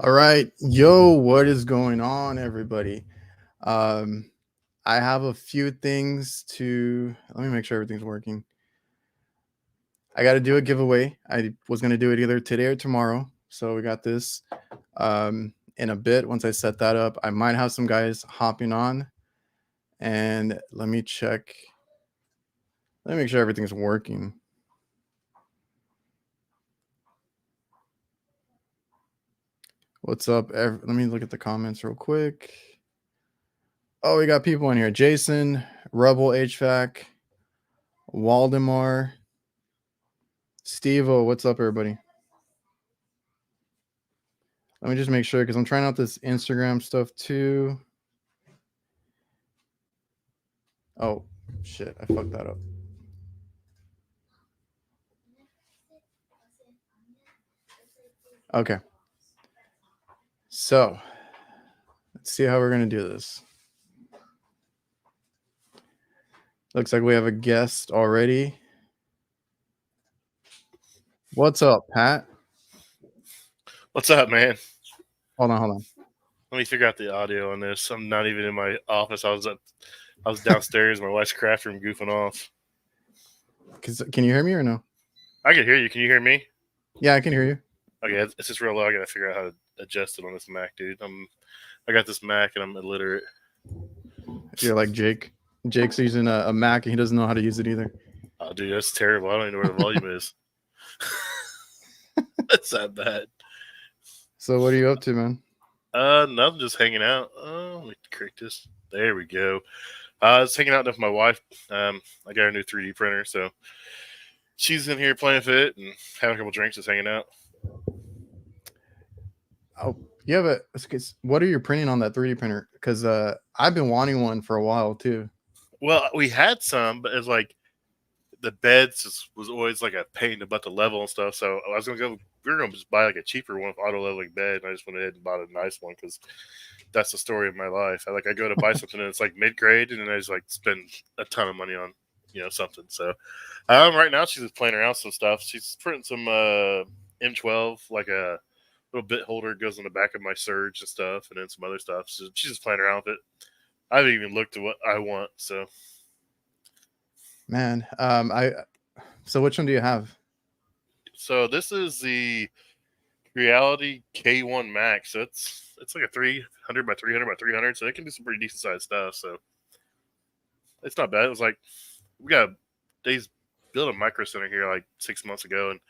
All right. Yo, what is going on, everybody? Um, I have a few things to let me make sure everything's working. I got to do a giveaway. I was going to do it either today or tomorrow. So we got this in a bit. Once I set that up, I might have some guys hopping on. And let me check. Let me make sure everything's working. What's up? Let me look at the comments real quick. Oh, we got people in here. Jason, Rebel HVAC, Waldemar, Steve-O. What's up, everybody? Let me just make sure because I'm trying out this Instagram stuff too. Oh, shit. I fucked that up. Okay. So let's see how we're going to do this. Looks like we have a guest already. What's up, Pat? What's up, man? Hold on. Let me figure out the audio on this. I'm not even in my office. I was downstairs in my wife's craft room goofing off. Can you hear me or no? I can hear you. Can you hear me? Yeah, I can hear you. Okay, it's just real low. I gotta figure out how to adjust it on this Mac, dude. I got this Mac and I'm illiterate. You're like Jake. Jake's using a Mac and he doesn't know how to use it either. Oh, dude, that's terrible. I don't even know where the volume is. That's that bad. So what are you up to, man? Nothing. Just hanging out. Let me correct this. There we go. I was hanging out with my wife. I got a new 3D printer, so she's in here playing with it and having a couple drinks, just hanging out. Oh, you have a. What are you printing on that 3D printer? Because I've been wanting one for a while too. Well, we had some, but it's like the beds was always like a pain in the butt to level and stuff. So I was gonna go. We were gonna just buy like a cheaper one with auto leveling bed, and I just went ahead and bought a nice one because that's the story of my life. I go to buy something and it's like mid grade, and then I just like spend a ton of money on something. So right now she's just playing around with some stuff. She's printing some M12 like a little bit holder goes on the back of my Surge and stuff, and then some other stuff. So she's just playing around with it. I haven't even looked at what I want. So Man, So which one do you have? this is the Reality K1 Max. So it's like a 300 by 300 by 300, so it can do some pretty decent sized stuff. So it's not bad. It was like we got they's built a micro center here like 6 months ago, and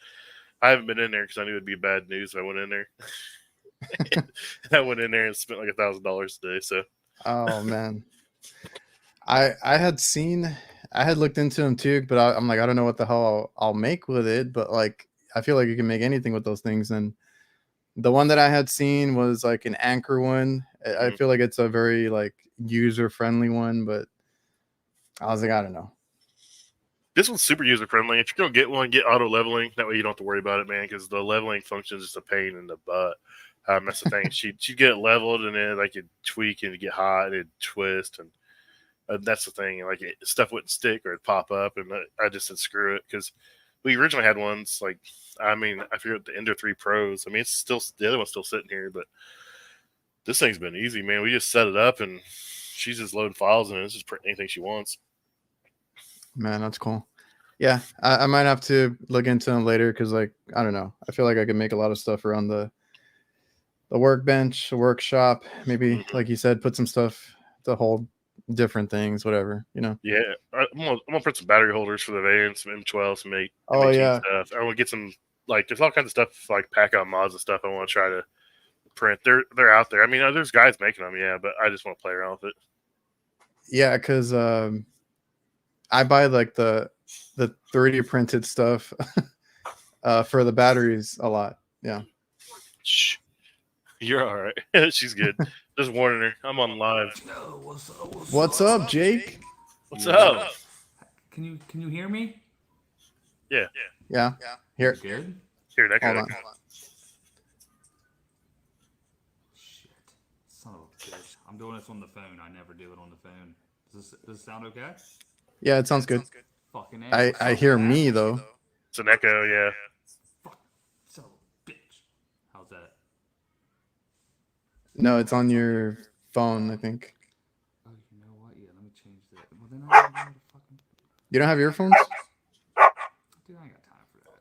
I haven't been in there because I knew it'd be bad news if I went in there. And I went in there and spent like $1,000 today. So Oh man, I had looked into them too, but I'm like I don't know what the hell I'll make with it. But like I feel like you can make anything with those things. And the one that I had seen was like an Anchor one. I feel like it's a very like user friendly one, but I was like I don't know. this one's super user friendly. If you're gonna get one, get auto leveling. That way you don't have to worry about it, man. Because the leveling function is just a pain in the butt. That's the thing. She'd get it leveled, and then like it'd tweak and it'd get hot, and it'd twist, and that's the thing. Like stuff wouldn't stick or it'd pop up, and I just said screw it because we originally had ones like I forget the Ender 3 Pros. I mean, it's still the other one's still sitting here, but this thing's been easy, man. We just set it up and she's just loading files and it's just print anything she wants. Man, that's cool. Yeah, I might have to look into them later because like I don't know. I feel like I could make a lot of stuff around the workbench, the workshop. Maybe like you said, put some stuff to hold different things, whatever. Yeah, I'm gonna print some battery holders for the van, some M12, some Oh M18 yeah, stuff. I want to get some there's all kinds of stuff like pack out mods and stuff. I want to try to print. They're out there. I mean, there's guys making them, yeah, but I just want to play around with it. yeah. Because I buy like the 3D printed stuff for the batteries a lot. Yeah. Shh, you're all right. She's good. Just warning her. I'm on live. Yo, What's up, Jake? What's up? Can you hear me? Yeah. Yeah. Here. Scared? Here, that Hold guy. on. Shit. Son of a bitch. I'm doing this on the phone. I never do it on the phone. Does this sound okay? Yeah, it sounds good. Fucking I hear me though. It's an echo, yeah. Fuck. Son of a bitch. How's that? No, it's on your phone, I think. Oh, you know what? Yeah, let me change that. Well, then I don't know the fucking. You don't have earphones? Dude, I ain't got time for that.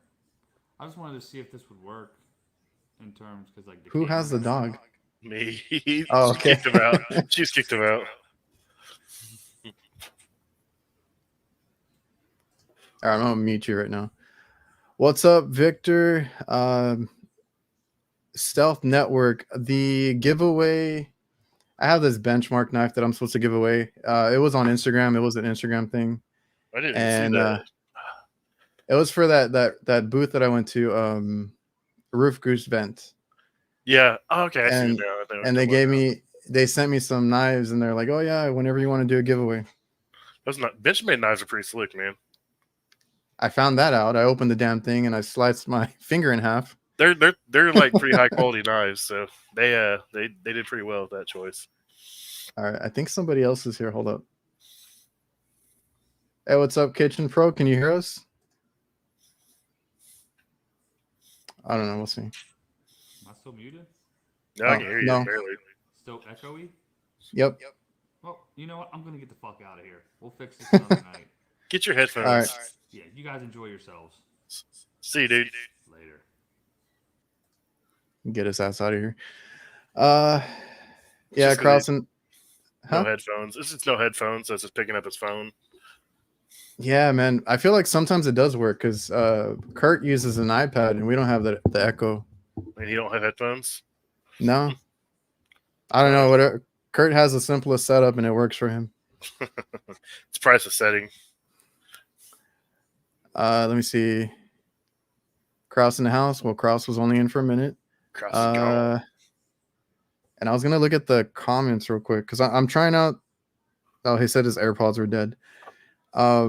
I just wanted to see if this would work in terms because like the Who has the camera. dog? Me. Oh, She okay. kicked him out. She's kicked him out. All right, I'm gonna mute you right now. What's up, Victor? Stealth Network. The giveaway. I have this benchmark knife that I'm supposed to give away. It was on Instagram. It was an Instagram thing, I didn't even and see that. it was for that booth that I went to. Roof Goose Vent, Yeah. Oh, okay. I see it and now. I know what and you're talking about. they sent me some knives, and they're like, oh yeah, whenever you want to do a giveaway. Those not Benchmade knives are pretty slick, man. I found that out. I opened the damn thing and I sliced my finger in half. They're like pretty high quality knives, so they did pretty well with that choice. All right, I think somebody else is here. Hold up. Hey, what's up, Kitchen Pro? Can you hear us? I don't know. We'll see. Am I still muted? No, I can hear you no. barely. Still echoey? Yep. Well, you know what? I'm gonna get the fuck out of here. We'll fix this another night. Get your headphones. All right. Yeah, you guys enjoy yourselves. See you, dude. Later. Get his ass out of here. Yeah, just 'cause Carlson. No Huh? headphones. This is no headphones, so it's just picking up his phone. Yeah, man. I feel like sometimes it does work because Kurt uses an iPad and we don't have the Echo. And you don't have headphones? No. I don't know. Whatever. Kurt has the simplest setup and it works for him. It's price of setting. Let me see. Kraus in the house. Well, Kraus was only in for a minute. Cross is gone. And I was gonna look at the comments real quick because I'm trying out. Oh, he said his AirPods were dead. I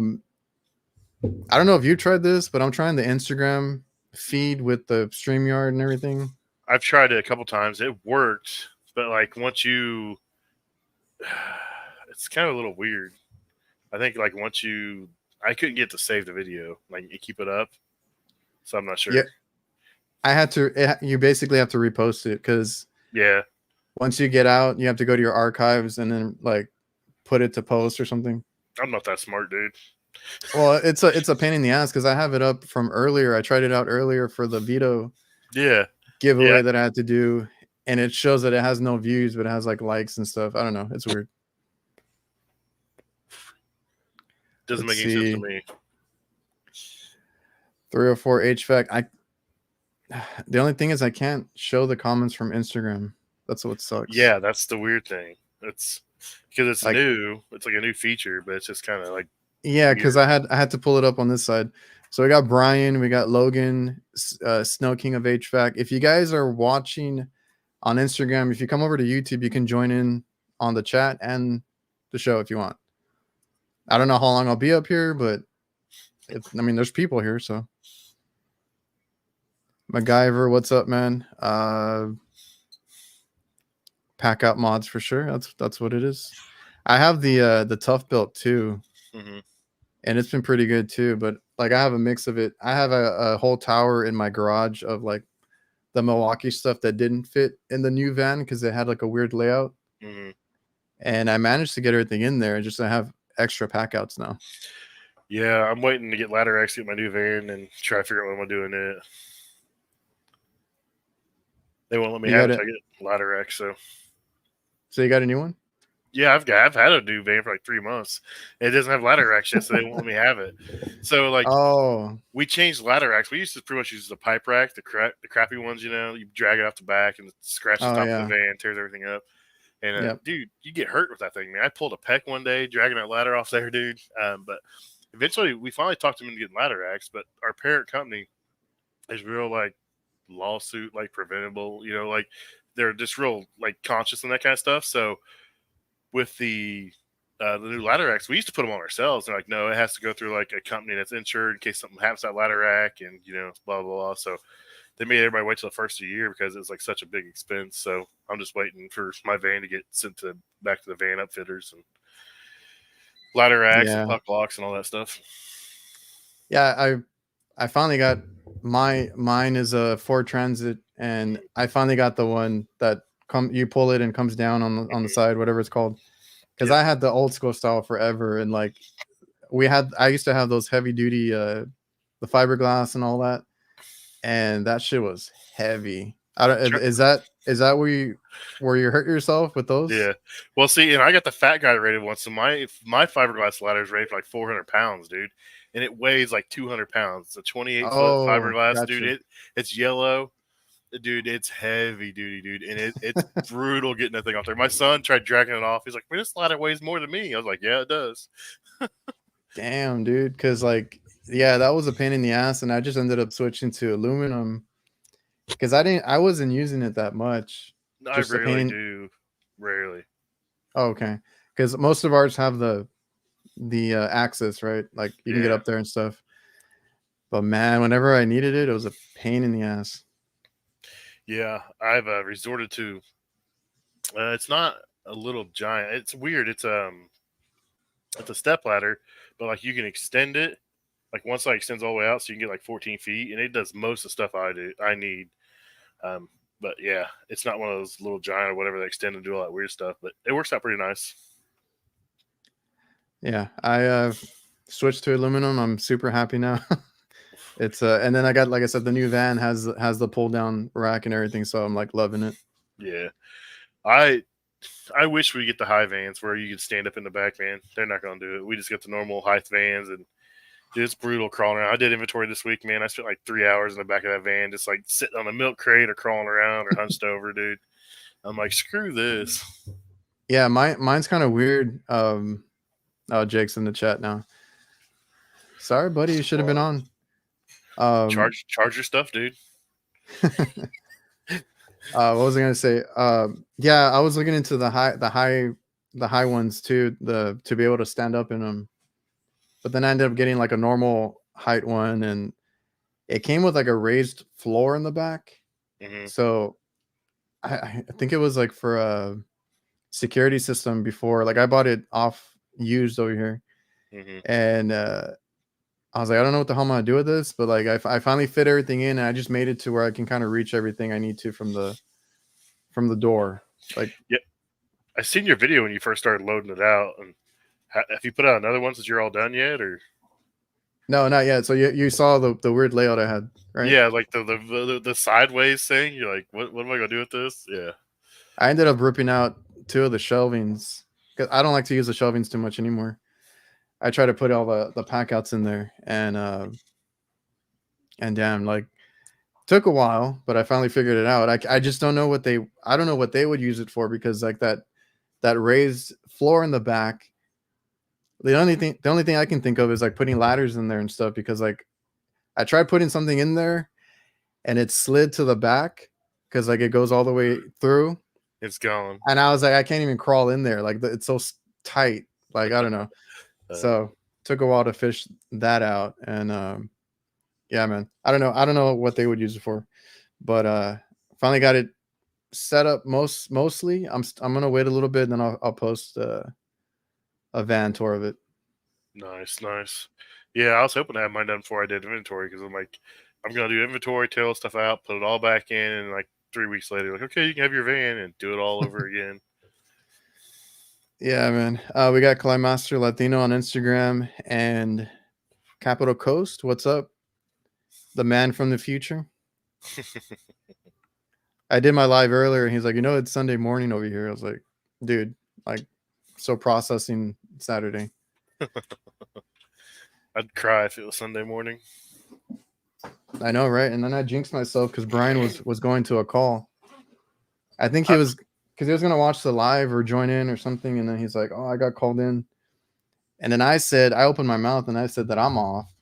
don't know if you tried this, but I'm trying the Instagram feed with the StreamYard and everything. I've tried it a couple times. It worked, but like once you, it's kind of a little weird. I think like once you, I couldn't get to save the video. Like you keep it up, so I'm not sure. Yeah. I had to. You basically have to repost it because Yeah. once you get out, you have to go to your archives and then like put it to post or something. I'm not that smart, dude. Well, it's a pain in the ass because I have it up from earlier. I tried it out earlier for the Vito Yeah. giveaway that I had to do, and it shows that it has no views, but it has like likes and stuff. I don't know. It's weird. Doesn't Let's make any sense see. to me. 304 HVAC. The only thing is I can't show the comments from Instagram. That's what sucks. Yeah, that's the weird thing. It's because it's Like- new. It's like a new feature, but it's just kind of like Yeah, because I had to pull it up on this side. So we got Brian, we got Logan, Snow King of HVAC. If you guys are watching on Instagram, if you come over to YouTube, you can join in on the chat and the show if you want. I don't know how long I'll be up here, but there's people here, so. MacGyver, what's up, man? Pack out mods for sure. That's what it is. I have the Tough Built too. mhm. And it's been pretty good too, but like I have a mix of it. I have a whole tower in my garage of like the Milwaukee stuff that didn't fit in the new van because it had like a weird layout. Mhm. And I managed to get everything in there. Just I have extra pack outs now. Yeah, I'm waiting to get ladder racks, get my new van, and try to figure out what I'm doing it. They won't let me You have it got until I get ladder racks. So you got a new one? Yeah, I've had a new van for like 3 months. It doesn't have ladder racks yet, so they won't let me have it. So like we changed ladder racks. We used to pretty much use the pipe rack, the crappy ones. You know, you drag it off the back and it scratches the top of the van, tears everything up. And dude, you get hurt with that thing, man. I pulled a pec one day dragging that ladder off there, dude. But eventually, we finally talked him into getting ladder racks. But our parent company is real like lawsuit like preventable. You know, like they're just real like conscious and that kind of stuff. So with the new ladder racks, we used to put them on ourselves. They're like, no, it has to go through like a company that's insured in case something happens to that ladder rack, and you know, blah blah blah. So they made everybody wait till the first of the year because it's like such a big expense. So I'm just waiting for my van to get sent back to the van upfitters and ladder racks and puck locks and all that stuff. Yeah, I finally got mine is a Ford Transit, and I finally got the one that you pull it and comes down on the side, whatever it's called. Because I had the old school style forever, and like I used to have those heavy duty the fiberglass and all that, and that shit was heavy. I don't is that where you hurt yourself with those? Yeah. Well, see, and I got the fat guy rated one, so my fiberglass ladder is rated for like 400 pounds, dude, and it weighs like 200 pounds. It's a 28-foot fiberglass, gotcha. dude. It's yellow, dude. It's heavy duty, dude, and it's brutal getting that thing off there. My son tried dragging it off. He's like, "Man, this ladder weighs more than me." I was like, "Yeah, it does." Damn, dude. Because like, yeah, that was a pain in the ass, and I just ended up switching to aluminum because I wasn't using it that much. I rarely do. Rarely. Oh, okay. Because most of ours have the axis, right? Like you can get up there and stuff. But man, whenever I needed it, it was a pain in the ass. Yeah, I've resorted to. It's not a little giant. It's weird. It's a step ladder, but like you can extend it. Like one side extends all the way out, so you can get like 14 feet, and it does most of the stuff I need. But yeah, it's not one of those little giant or whatever that extend and do all that weird stuff, but it works out pretty nice. Yeah, I switched to aluminum. I'm super happy now. It's and then I got, like I said, the new van has the pull down rack and everything, so I'm like loving it. Yeah, I wish we get the high vans where you could stand up in the back, man. They're not going to do it. We just got the normal height vans, and dude, it's brutal crawling around. I did inventory this week, man. I spent like 3 hours in the back of that van, just like sitting on a milk crate or crawling around or hunched over, dude. I'm like, screw this. Yeah, mine's kind of weird. Oh, Jake's in the chat now. Sorry, buddy, you should have been on. Charge your stuff, dude. What was I gonna say? Yeah, I was looking into the high ones too, to be able to stand up in them. But then I ended up getting like a normal height one, and it came with like a raised floor in the back. Mm-hmm. So I think it was like for a security system before. Like I bought it off used over here, and I was like, I don't know what the hell I'm gonna do with this, but like I finally fit everything in, and I just made it to where I can kind of reach everything I need to from the door. Like, yeah, I seen your video when you first started loading it out, and have you put out another one since you're all done yet, or? No, not yet. So you saw the weird layout I had, right? Yeah, like the sideways thing. You're like, what am I gonna do with this? Yeah, I ended up ripping out 2 of the shelvings because I don't like to use the shelvings too much anymore. I try to put all the pack outs in there, and damn, like took a while, but I finally figured it out. I just don't know what they would use it for, because like that raised floor in the back. The only thing I can think of is like putting ladders in there and stuff, because like I tried putting something in there and it slid to the back because like it goes all the way through. It's gone. And I was like, I can't even crawl in there. Like it's so tight. Like, I don't know. So took a while to fish that out. And yeah, man, I don't know what they would use it for, but finally got it set up mostly. I'm gonna wait a little bit, and then I'll post a van tour of it. Nice. Yeah, I was hoping to have mine done before I did inventory, because I'm like, I'm gonna do inventory, tear all stuff out, put it all back in, and like 3 weeks later, like, okay, you can have your van, and do it all over again. Yeah, man. We got Climaster Latino on Instagram and Capital Coast. What's up? The man from the future. I did my live earlier, and he's like, it's Sunday morning over here. I was like, dude, like, so processing Saturday. I'd cry if it was Sunday morning. I know, right? And then I jinxed myself because Brian was going to a call. I think he was, because he was going to watch the live or join in or something, and then he's like, oh, I got called in. And then I opened my mouth and I said that I'm off.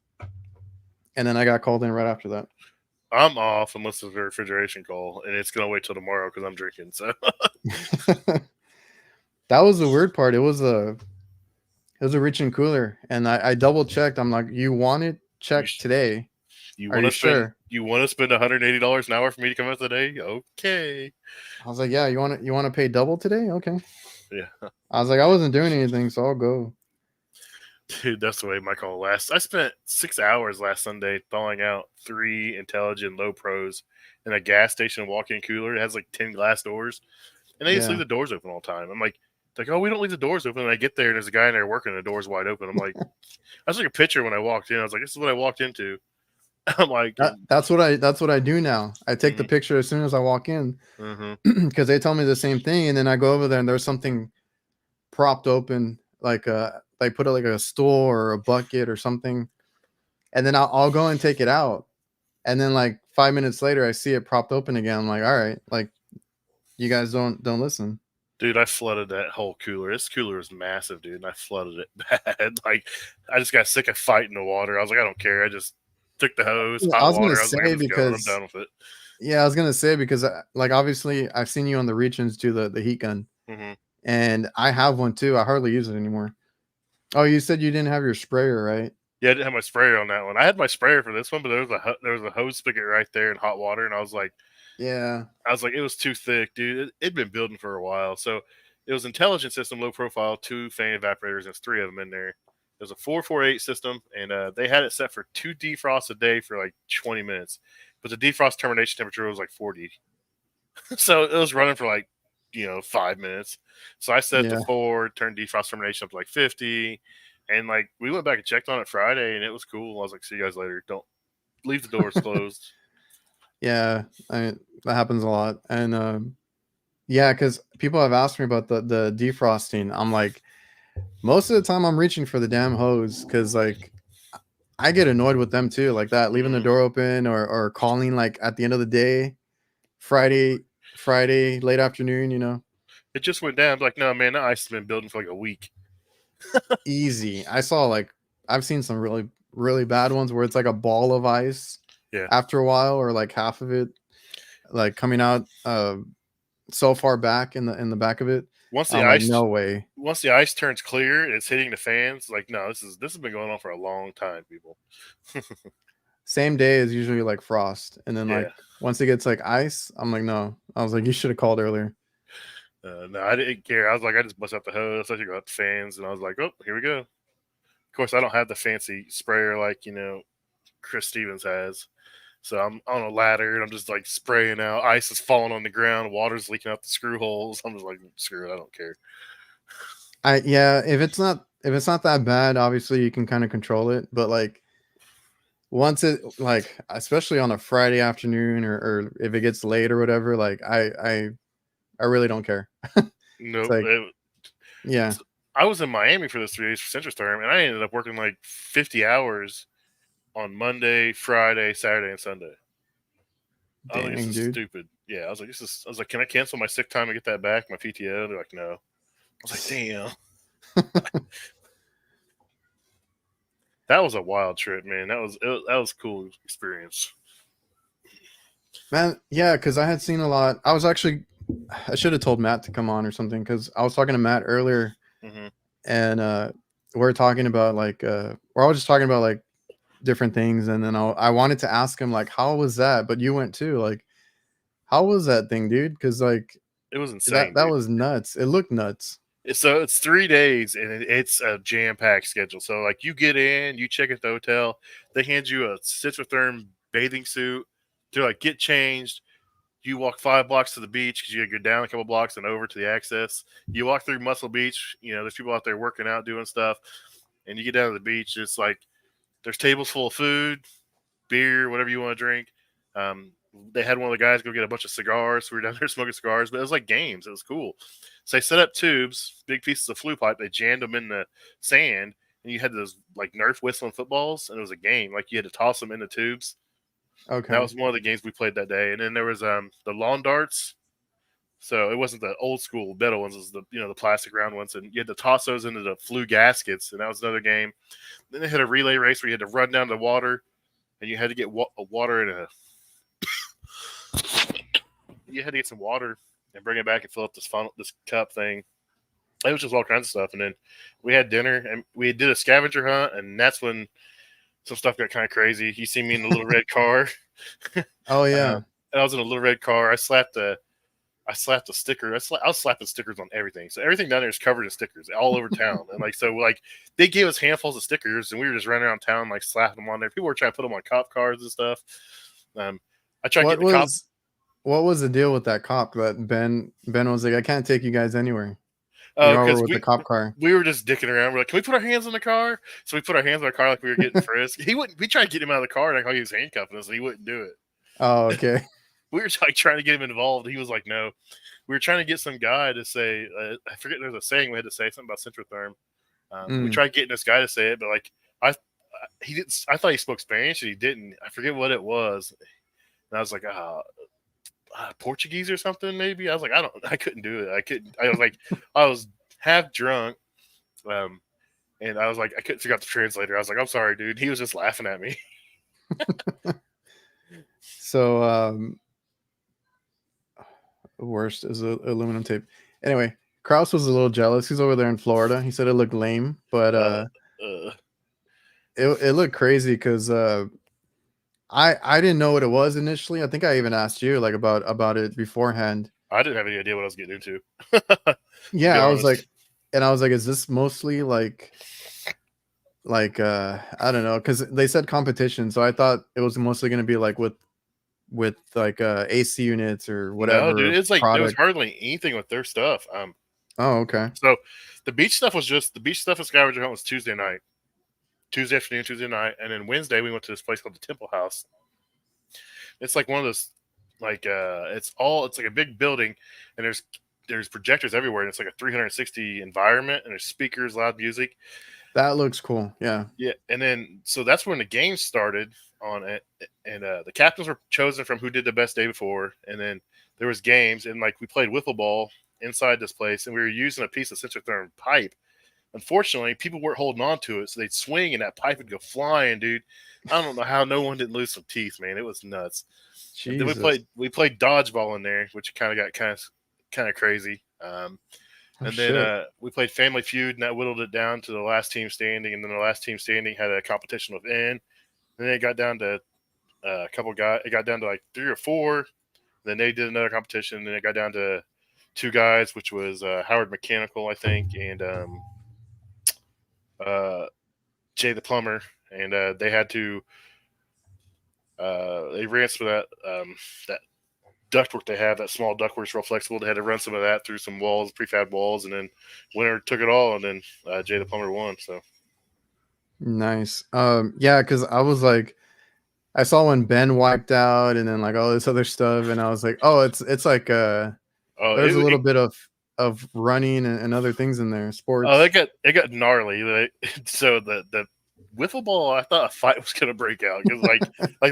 And then I got called in right after that. I'm off unless it's a refrigeration call, and it's going to wait till tomorrow because I'm drinking. So that was the weird part. It was a rich and cooler, and I double checked. I'm like, you want it checked today? You want to spend $180 an hour for me to come out today? Okay. I was like, yeah. You want to pay double today? Okay. Yeah. I was like, I wasn't doing anything, so I'll go. Dude, that's the way my call lasts. I spent 6 hours last Sunday thawing out 3 Intelligent Low Pros in a gas station walk-in cooler. It has like 10 glass doors. and they just leave Yeah. the doors open all the time. I'm like, oh, we don't leave the doors open. And I get there and there's a guy in there working, and the door's wide open. I'm like, I took a picture when I walked in. I was like, this is what I walked into. I'm like, That's what I do now. I take the picture as soon as I walk in because they tell me the same thing, and then I go over there and there's something propped open, like put it like a stool or a bucket or something, and then I'll go and take it out, and then like 5 minutes later I see it propped open again. I'm like, all right, like you guys don't listen. dude, I flooded that whole cooler. This cooler was massive, dude, and I flooded it bad. Like, I just got sick of fighting the water. I was like, I don't care. I just took the hose, Yeah, I hot was gonna water. I was like, say I'm just going. I'm because done with it. yeah, I was gonna say because like obviously I've seen you on the reach-ins to the heat gun, and I have one too. I hardly use it anymore. Oh, you said you didn't have your sprayer, right? Yeah, I didn't have my sprayer on that one. I had my sprayer for this one, but there was a hose spigot right there in hot water, and I was like, it was too thick, dude. It'd been building for a while, so it was intelligent system, low profile, 2 fan evaporators. There's 3 of them in there. There's a 448 system, and they had it set for 2 defrosts a day for like 20 minutes, but the defrost termination temperature was like 40, so it was running for like 5 minutes. So I set the 4, turned defrost termination up to like 50. And like we went back and checked on it Friday, and it was cool. I was like, "See you guys later. Don't leave the doors closed." Yeah, that happens a lot, and yeah, because people have asked me about the defrosting. I'm like, most of the time I'm reaching for the damn hose because like I get annoyed with them too, like that, leaving the door open or calling like at the end of the day, Friday late afternoon. It just went down. I'm like, no, man, that ice has been building for like a week. Easy. I've seen some really, really bad ones where it's like a ball of ice after a while, or like half of it like coming out so far back in the back of it. Once the like, ice no way. Once the ice turns clear and it's hitting the fans, like, no, this has been going on for a long time, people. Same day is usually like frost, and then like once it gets like ice, I'm like, no. I was like, you should have called earlier. No, I didn't care. I was like, I just bust out the hose. I took out the fans, and I was like, oh, here we go. Of course, I don't have the fancy sprayer like Chris Stevens has. So I'm on a ladder, and I'm just like spraying out. Ice is falling on the ground. Water's leaking out the screw holes. I'm just like, screw it. I don't care. If it's not that bad, obviously you can kind of control it. But like once it like, especially on a Friday afternoon or if it gets late or whatever, like I really don't care. No, yeah. I was in Miami for those 3 days for Central Storm, and I ended up working like 50 hours on Monday, Friday, Saturday, and Sunday. I was like, this is stupid. Yeah, I was like, can I cancel my sick time and get that back, my PTO? They're like, no. I was like, damn. That was a wild trip, man. That was a cool experience. Man, yeah, because I had seen a lot. I should have told Matt to come on or something, because I was talking to Matt earlier, and we're talking about like we're all just talking about like different things, and then I wanted to ask him like, how was that? But you went too. Like, how was that thing, dude? Because like it was insane. That was nuts. It looked nuts. So it's 3 days, and it's a jam-packed schedule. So like you get in, you check at the hotel, they hand you a Citrotherm bathing suit to like get changed. You walk 5 blocks to the beach because you go down a couple blocks and over to the access. You walk through Muscle Beach. There's people out there working out, doing stuff, and you get down to the beach. It's like there's tables full of food, beer, whatever you want to drink. They had one of the guys go get a bunch of cigars. So we were down there smoking cigars, but it was like games. It was cool. So they set up tubes, big pieces of flue pipe. They jammed them in the sand, and you had those like Nerf whistling footballs, and it was a game. Like you had to toss them in the tubes. Okay. That was one of the games we played that day. And then there was the lawn darts. So it wasn't the old school metal ones, it was the the plastic round ones, and you had to toss those into the flue gaskets, and that was another game. Then they had a relay race where you had to run down the water, and you had to get water in a you had to get some water and bring it back and fill up this cup thing. It was just all kinds of stuff. And then we had dinner, and we did a scavenger hunt, and that's when some stuff got kind of crazy. You see me in the little red car. Oh yeah. I was in a little red car. I slapped the sticker. I was slapping stickers on everything. So everything down there is covered in stickers all over town. And they gave us handfuls of stickers, and we were just running around town like slapping them on there. People were trying to put them on cop cars and stuff. I tried to get the cops. what was the deal with that cop that Ben was like, I can't take you guys anywhere. Oh, You all were because with the cop car. we were just dicking around. We're like, can we put our hands on the car? So we put our hands on the car like we were getting frisked. He wouldn't. We tried to get him out of the car like he was handcuffing us, and he wouldn't do it. Oh, okay. We were like trying to get him involved. He was like, no. We were trying to get some guy to say, I forget. There's a saying we had to say something about Centrotherm. We tried getting this guy to say it, but like he didn't. I thought he spoke Spanish, and he didn't. I forget what it was. And I was like, Portuguese or something, maybe. I was like, I couldn't do it. I was like, I was half drunk, and I was like, I couldn't figure out the translator. I was like, I'm sorry, dude. He was just laughing at me. So, worst is aluminum tape. Anyway, Kraus was a little jealous. He's over there in Florida. He said it looked lame, but it looked crazy because I didn't know what it was initially. I think I even asked you like about it beforehand. I didn't have any idea what I was getting into. Yeah, I was honest. like, is this mostly like I don't know, because they said competition, so I thought it was mostly going to be like with like AC units or whatever. No, dude, it's like there was product. hardly anything with their stuff. Oh, okay. So the beach stuff at Scavenger Hunt was Tuesday night, Tuesday afternoon, Tuesday night, and then Wednesday we went to this place called the Temple House. It's like one of those, like it's like a big building, and there's projectors everywhere, and it's like a 360 environment, and there's speakers, loud music. That looks cool. Yeah. Yeah, and then so that's when the game started on it, and the captains were chosen from who did the best day before, and then there was games, and like we played wiffle ball inside this place, and we were using a piece of Centrotherm pipe. Unfortunately, people weren't holding on to it, so they'd swing and that pipe would go flying, dude. I don't know how no one didn't lose some teeth, man. It was nuts. And then we played dodgeball in there, which kind of got kind of crazy. And then we played Family Feud, and that whittled it down to the last team standing. And then the last team standing had a competition within. And then it got down to a couple guys. It got down to like 3 or 4. Then they did another competition. And then it got down to 2 guys, which was Howard Mechanical, I think, and Jay the Plumber. And they had to they ran some of that ductwork they have, that small ductwork's real flexible. They had to run some of that through some walls, prefab walls, and then winner took it all, and then Jay the Plumber won. So nice. Yeah, because I was like, I saw when Ben wiped out, and then like all this other stuff, and I was like, oh, it's like there's a little bit of running and other things in there. Sports. Oh, it got gnarly. So the wiffle ball, I thought a fight was gonna break out because like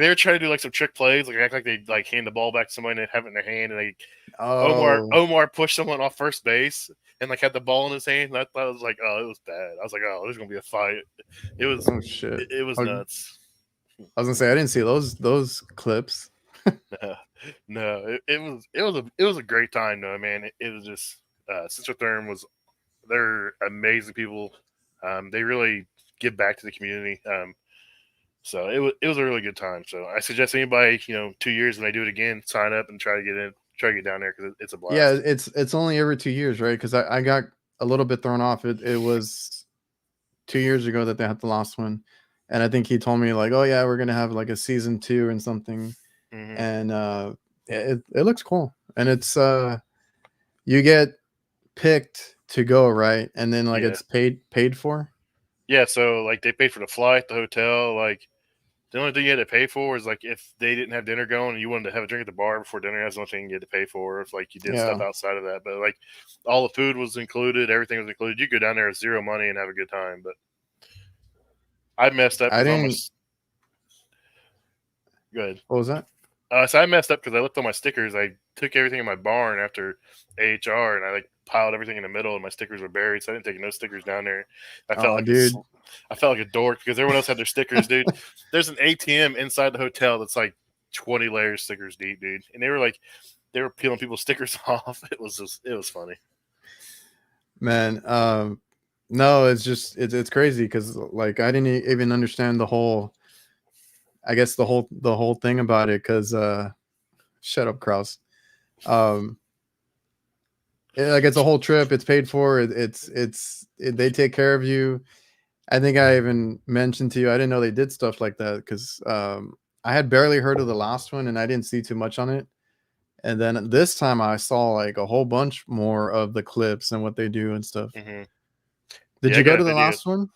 they were trying to do like some trick plays, like act like they like hand the ball back to somebody and have it in their hand, and they Omar pushed someone off first base and like had the ball in his hand. And I thought it was like, oh, it was bad. I was like, oh, there's gonna be a fight. It was shit. It was nuts. I was gonna say I didn't see those clips. No, it was a great time though, man. It was just Centrotherm they're amazing people. They really give back to the community. So it was a really good time. So I suggest anybody, 2 years when they do it again, sign up and try to get down there because it's a blast. Yeah, it's only every 2 years, right? Because I got a little bit thrown off. It was 2 years ago that they had the last one, and I think he told me like, oh yeah, we're gonna have like a season 2 and something, and it looks cool, and it's you get picked to go, right, and then like it's paid for. Yeah, so like they paid for the flight, the hotel. Like the only thing you had to pay for is like if they didn't have dinner going and you wanted to have a drink at the bar before dinner, that's the only thing you had to pay for. If like you did stuff outside of that, but like all the food was included, everything was included. You could go down there with zero money and have a good time. But I messed up. I didn't. Go ahead. What was that? So I messed up because I left all my stickers. I took everything in my barn after AHR, and I like piled everything in the middle, and my stickers were buried. So I didn't take no stickers down there. I felt like a dork because everyone else had their stickers, dude. There's an ATM inside the hotel that's like 20 layers stickers deep, dude. And they were peeling people's stickers off. It was funny. Man, no, it's crazy because like I didn't even understand the whole thing about it because shut up, Kraus. It's a whole trip. It's paid for. They take care of you. I think I even mentioned to you I didn't know they did stuff like that because I had barely heard of the last one and I didn't see too much on it. And then this time I saw like a whole bunch more of the clips and what they do and stuff. hmm Did Yeah, I you go got a to the video. last one?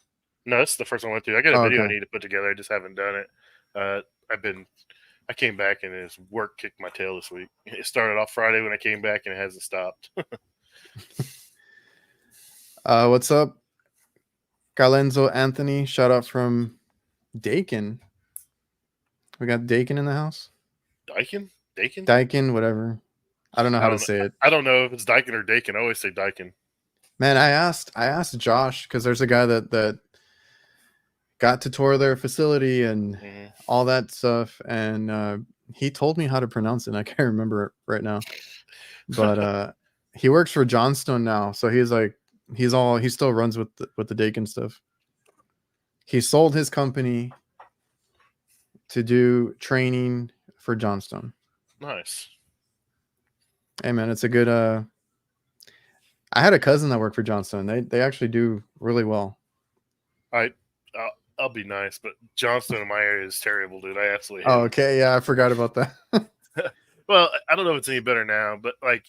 No, this is the first one I went to. I got a Oh, video I okay. need to put together. I just haven't done it. I came back and his work kicked my tail this week. It started off Friday when I came back and it hasn't stopped. What's up, Galenzo Anthony? Shout out from Dakin. We got Dakin in the house. Dakin? Dakin, whatever. I don't know how to say it. I don't know if it's Dakin or Dakin. I always say Dakin. Man, I asked Josh because there's a guy that got to tour their facility and all that stuff, and he told me how to pronounce it. And I can't remember it right now, but he works for Johnstone now, so he's like he still runs with the Dakin stuff. He sold his company to do training for Johnstone. Nice. Hey man, it's a good. I had a cousin that worked for Johnstone. They actually do really well. I'll be nice, but Johnston in my area is terrible, dude. I absolutely hate Oh, it. okay, yeah, I forgot about that. Well, I don't know if it's any better now, but like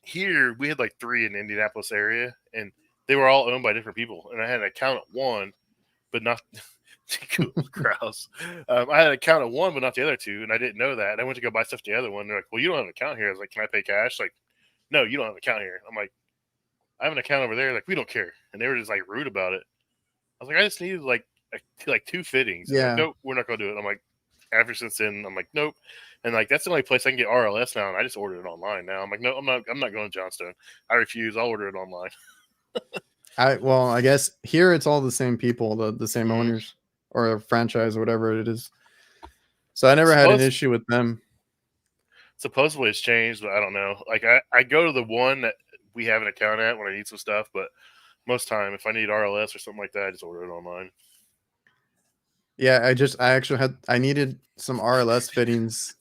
here we had like 3 in the Indianapolis area, and they were all owned by different people. And I had an account at one, but not Kraus. I had an account at one, but not the other 2, and I didn't know that. And I went to go buy stuff to the other one. They're like, "Well, you don't have an account here." I was like, "Can I pay cash?" Like, "No, you don't have an account here." I'm like, "I have an account over there." Like, "We don't care," and they were just like rude about it. I was like, "I just needed like 2 fittings." Yeah. Like, nope, we're not gonna do it. I'm like, ever since then, I'm like, nope. And like that's the only place I can get RLS now, and I just ordered it online now. I'm like, no, I'm not going to Johnstone. I refuse. I'll order it online. I guess here it's all the same people, the same Mhm. owners or a franchise or whatever it is. So I never had an issue with them. Supposedly it's changed, but I don't know. Like I go to the one that we have an account at when I need some stuff, but most time if I need RLS or something like that, I just order it online. Yeah, I needed some RLS fittings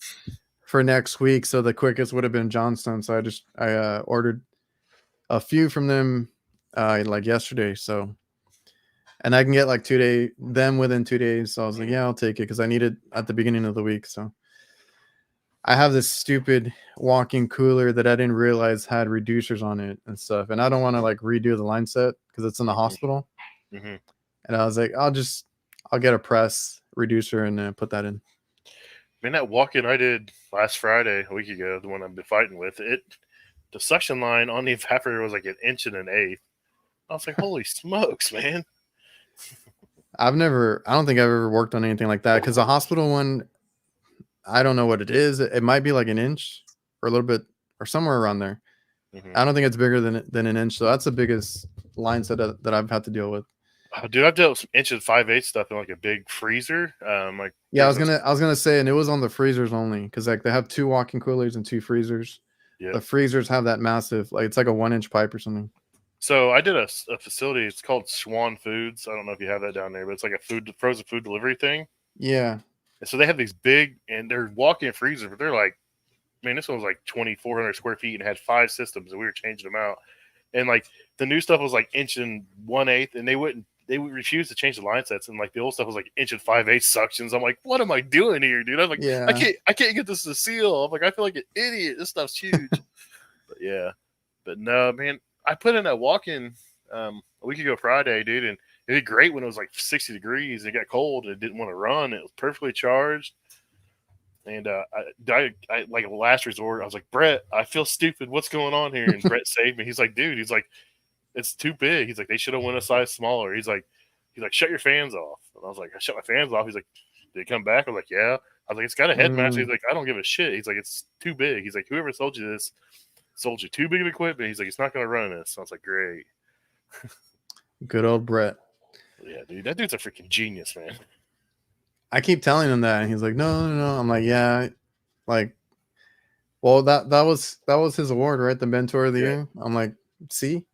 for next week, so the quickest would have been Johnstone. So I ordered a few from them like yesterday. So, and I can get like them within 2 days. So I was like, yeah, I'll take it because I need it at the beginning of the week. So I have this stupid walk-in cooler that I didn't realize had reducers on it and stuff, and I don't want to like redo the line set because it's in the hospital. Mm-hmm. And I was like, I'll get a press reducer and put that in. Man, that walk-in I did last Friday, a week ago, the one I've been fighting with, the suction line on the evaporator was like 1 1/8. I was like, holy smokes, man. I don't think I've ever worked on anything like that because the hospital one, I don't know what it is. It might be like 1 inch or a little bit or somewhere around there. Mm-hmm. I don't think it's bigger than 1 inch. So that's the biggest line set that I've had to deal with. Oh, dude, I've dealt with some 1 5/8 stuff in like a big freezer. I was gonna say, and it was on the freezers only because like they have 2 walk-in coolers and 2 freezers. Yep. The freezers have that massive, like it's like a 1 inch pipe or something. So I did a facility. It's called Swan Foods. I don't know if you have that down there, but it's like a frozen food delivery thing. Yeah. And so they have these big, and they're walk-in freezers, but they're like, man, this one was like 2,400 square feet and had 5 systems, and we were changing them out. And like the new stuff was like 1 1/8, and they would refuse to change the line sets, and like the old stuff was like 1 5/8 suctions. I'm like, what am I doing here, dude? I'm like, Yeah. I can't get this to seal. I'm like, I feel like an idiot. This stuff's huge. But yeah, but no, man, I put in that walk-in a week ago Friday, dude, and it did great when it was like 60 degrees. It got cold. And it didn't want to run. It was perfectly charged. And I like a last resort, I was like, Brett, I feel stupid. What's going on here? And Brett saved me. He's like, dude, it's too big. He's like, they should have went a size smaller. He's like, shut your fans off. And I was like, I shut my fans off. He's like, did it come back? I was like, yeah. I was like, it's got a headmaster. He's like, I don't give a shit. He's like, it's too big. He's like, whoever sold you this sold you too big of equipment. He's like, it's not going to run this. So I was like, great. Good old Brett. Yeah, dude, that dude's a freaking genius, man. I keep telling him that, and he's like, no. I'm like, yeah, like, well, that was his award, right? The Mentor of the Year. I'm like, see.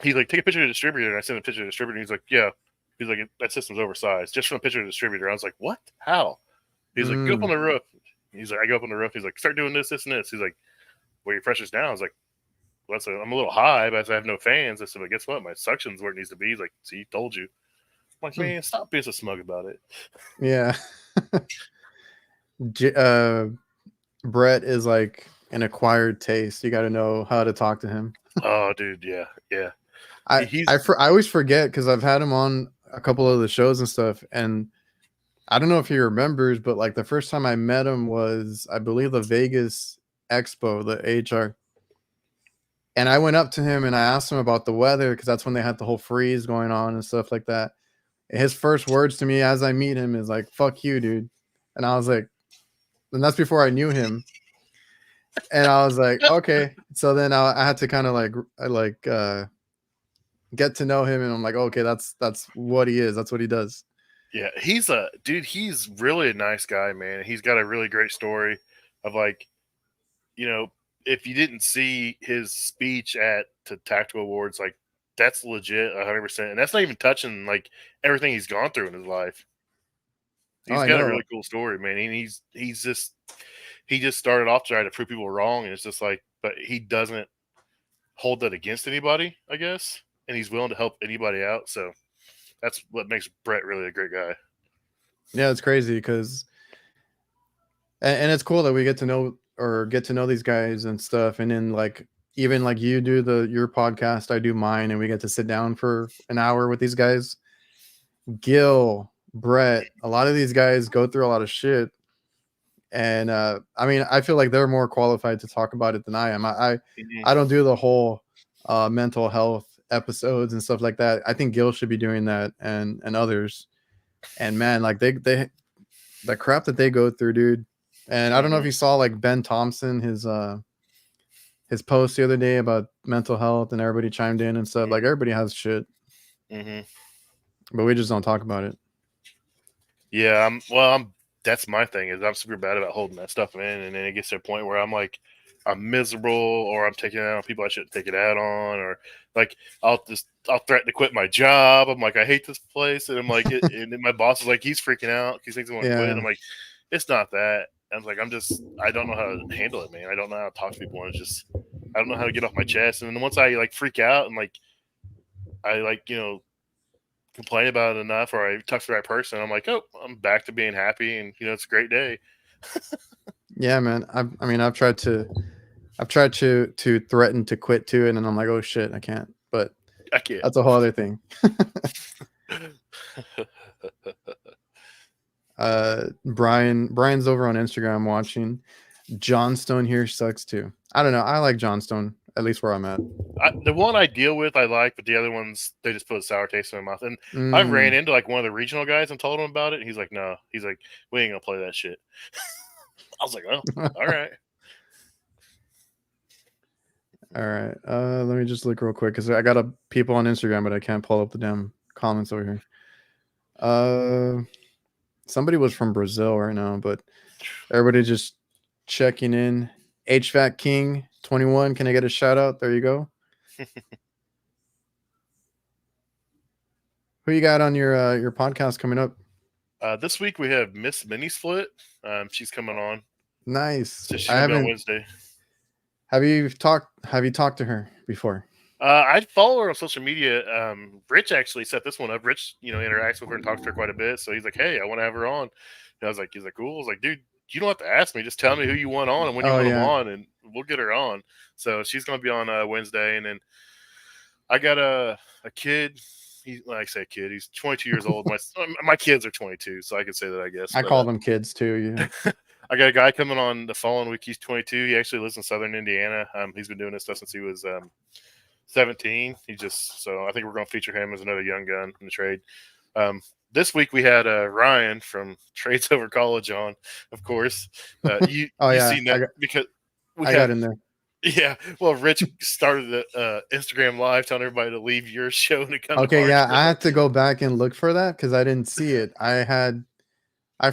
He's like, take a picture of the distributor, and I sent a picture of the distributor. And he's like, yeah. He's like, that system's oversized. Just from a picture of the distributor, I was like, what? How? He's like, go up on the roof. He's like, I go up on the roof. He's like, start doing this, and this. He's like, well, your pressure's down. I was like, well, I'm a little high, but I have no fans. I said, but guess what? My suction's where it needs to be. He's like, see, told you. I'm like, man, stop being so smug about it. Yeah. Brett is like an acquired taste. You got to know how to talk to him. Oh, dude, yeah. I He's I always forget because I've had him on a couple of the shows and stuff, and I don't know if he remembers, but like the first time I met him was, I believe, the Vegas Expo, the AHR. And I went up to him and I asked him about the weather because that's when they had the whole freeze going on and stuff like that. And his first words to me as I meet him is like, "Fuck you, dude." And I was like, and that's before I knew him. And I was like, okay. So then I had to kind of get to know him, and I'm like, okay, that's what he is. That's what he does. yeah, he's a dude. He's really a nice guy, man. He's got a really great story of like, you know, if you didn't see his speech at the Tactical Awards, like that's legit 100%. And that's not even touching like everything he's gone through in his life. Oh, He's I got a know. really cool story, man. And he just started off trying to prove people wrong, and it's just like, but he doesn't hold that against anybody, I guess, and he's willing to help anybody out. So that's what makes Brett really a great guy. Yeah, it's crazy because, and it's cool that we get to know these guys and stuff. And then like, even like you do your podcast, I do mine, and we get to sit down for an hour with these guys. Gil, Brett, a lot of these guys go through a lot of shit. And I mean, I feel like they're more qualified to talk about it than I am. I don't do the whole mental health episodes and stuff like that. I think Gil should be doing that, and others. And man, like they the crap that they go through, dude. And I don't know if you saw like Ben Thompson, his post the other day about mental health, and everybody chimed in and stuff. Like everybody has shit, but we just don't talk about it. Yeah, that's my thing is I'm super bad about holding that stuff in, and then it gets to a point where I'm like, I'm miserable, or I'm taking it out on people I shouldn't take it out on, or like I'll threaten to quit my job. I'm like, I hate this place, and I'm like, and then my boss is like, he's freaking out because he thinks I want to quit. I'm like, it's not that. I'm like, I don't know how to handle it, man. I don't know how to talk to people, and it's just I don't know how to get off my chest. And then once I like freak out and like I like complain about it enough, or I talk to the right person, I'm like, oh, I'm back to being happy, and it's a great day. Yeah, man. I've tried to threaten to quit too, and then I'm like, oh shit, I can't. But I can't. that's a whole other thing. Brian's over on Instagram watching. Johnstone here sucks too. I don't know. I like Johnstone, at least where I'm at. The one I deal with, I like, but the other ones, they just put a sour taste in my mouth. And I ran into like one of the regional guys and told him about it. And he's like, no. He's like, we ain't gonna play that shit. I was like, oh, all right. All right. Let me just look real quick because I got people on Instagram, but I can't pull up the damn comments over here. Somebody was from Brazil right now, but everybody just checking in. HVAC King 21. Can I get a shout out? There you go. Who you got on your podcast coming up? This week we have Miss Mini Split. She's coming on. Nice. So she's gonna be on Wednesday. Have you talked to her before? I follow her on social media. Rich actually set this one up. Rich, interacts with her and talks to her quite a bit. So he's like, "Hey, I want to have her on." And I was like, "He's like, cool." I was like, "Dude, you don't have to ask me. Just tell me who you want on and when you want them on, and we'll get her on." So she's gonna be on Wednesday, and then I got a kid. He's He's 22 years old. My kids are 22, so I can say that, I guess. I call them kids too. Yeah. I got a guy coming on the following week. He's 22. He actually lives in Southern Indiana. He's been doing this stuff since he was 17. So I think we're going to feature him as another young gun in the trade. This week we had Ryan from Trades Over College on, of course. You've seen that because I got in there. Yeah, well, Rich started the Instagram Live telling everybody to leave your show to come. Okay, yeah, I had to go back and look for that because I didn't see it. I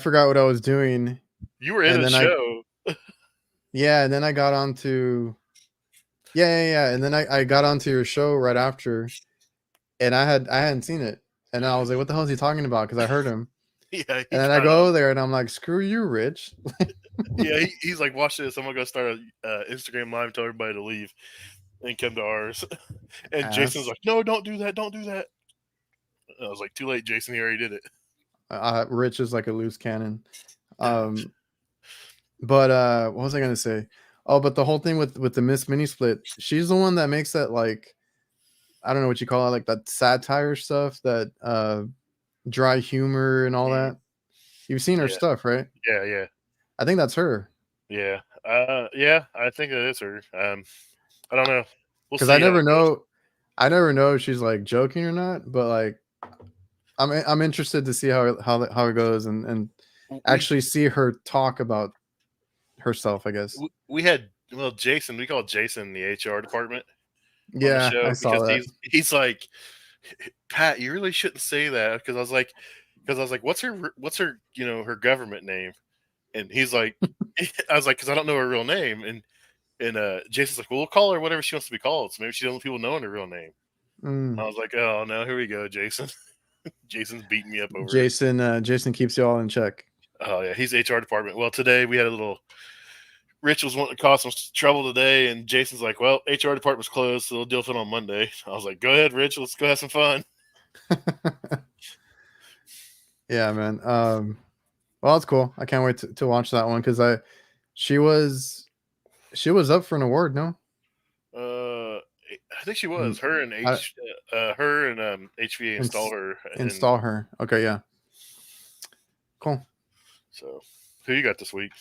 forgot what I was doing. You were in the show. And then I got onto. Yeah, and then I got onto your show right after, and I hadn't seen it, and I was like, "What the hell is he talking about?" Because I heard him. Yeah, and then I go there, and I'm like, "Screw you, Rich." Yeah, he's like, "Watch this! I'm gonna go start a Instagram Live, tell everybody to leave, and come to ours." And Jason's like, "No, don't do that! Don't do that!" And I was like, "Too late, Jason. He already did it." Rich is like a loose cannon. But what was I gonna say? Oh, but the whole thing with the Miss Mini Split, she's the one that makes that like I don't know what you call it, like that satire stuff, that dry humor and all Mm, that. You've seen her yeah, stuff, right? yeah. I think that's her. Yeah. Yeah, I think it is her. I don't know. We'll Because I see how never it goes. know, I never know if she's like joking or not. But like, I'm interested to see how it goes and We actually see her talk about herself. I guess. we had Jason. We called Jason the HR department on the Yeah, I show saw because that. he's like, Pat, you really shouldn't say that because I was like, what's her her government name? And he's like, I was like, because I don't know her real name. And Jason's like, well, we'll call her whatever she wants to be called. So maybe she doesn't want people knowing her real name. I Mm. was like, oh no, here we go, Jason. Jason's beating me up over it. Jason keeps you all in check. Oh yeah, he's HR department. Well, today we had a little. Rich was wanting to cause some trouble today, and Jason's like, "Well, HR department's closed, so they'll deal with it on Monday." I was like, "Go ahead, Rich. Let's go have some fun." Yeah, man. Well, that's cool. I can't wait to watch that one because she was she was up for an award. No, I think she Mm, was her and I, HVA install ins- her, and install her. Okay, yeah, cool. so who you got this week?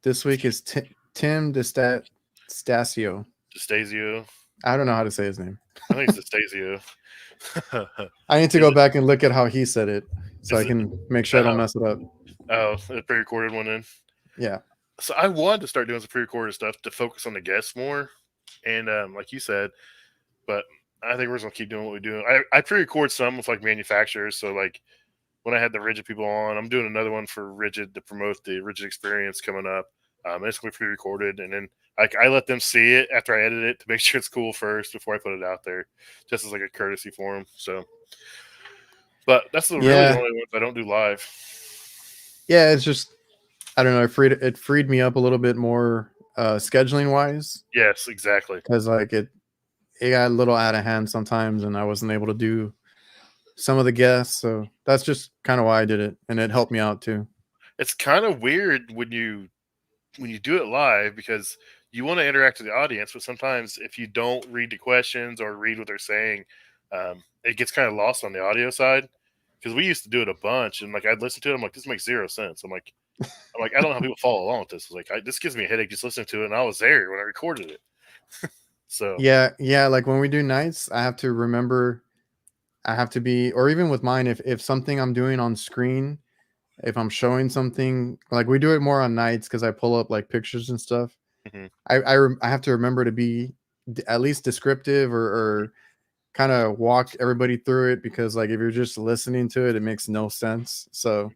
This week is Tim Stasio. Destasio. I don't know how to say his name. I think it's Destasio. I need to Is go it? back and look at how he said it so Is I it? can make sure I don't mess it up. Oh, the pre-recorded one in. Yeah. So I wanted to start doing some pre-recorded stuff to focus on the guests more, and like you said, but I think we're just gonna keep doing what we do. I pre-record some with like manufacturers, so like when I had the Rigid people on, I'm doing another one for Rigid to promote the Rigid experience coming up. It's gonna be pre-recorded, and then I let them see it after I edit it to make sure it's cool first before I put it out there, just as like a courtesy for them. So, but that's really the Yeah. only ones I don't do live. Yeah, it's just I don't know, it freed me up a little bit more scheduling wise Yes, exactly. because like it got a little out of hand sometimes and I wasn't able to do some of the guests. So that's just kind of why I did it. And it helped me out too. It's kind of weird when you do it live because you want to interact with the audience, but sometimes if you don't read the questions or read what they're saying, it gets kind of lost on the audio side. Because we used to do it a bunch, and like I'd listen to it, I'm like, this makes zero sense. I don't know how people follow along with this. Like, this gives me a headache just listening to it, and I was there when I recorded it. So Yeah, like when we do nights, I have to remember I have to be, or even with mine, if something I'm doing on screen, if I'm showing something, like we do it more on nights because I pull up like pictures and stuff. mhm. I have to remember to be at least descriptive or kind of walk everybody through it because like if you're just listening to it, it makes no sense. So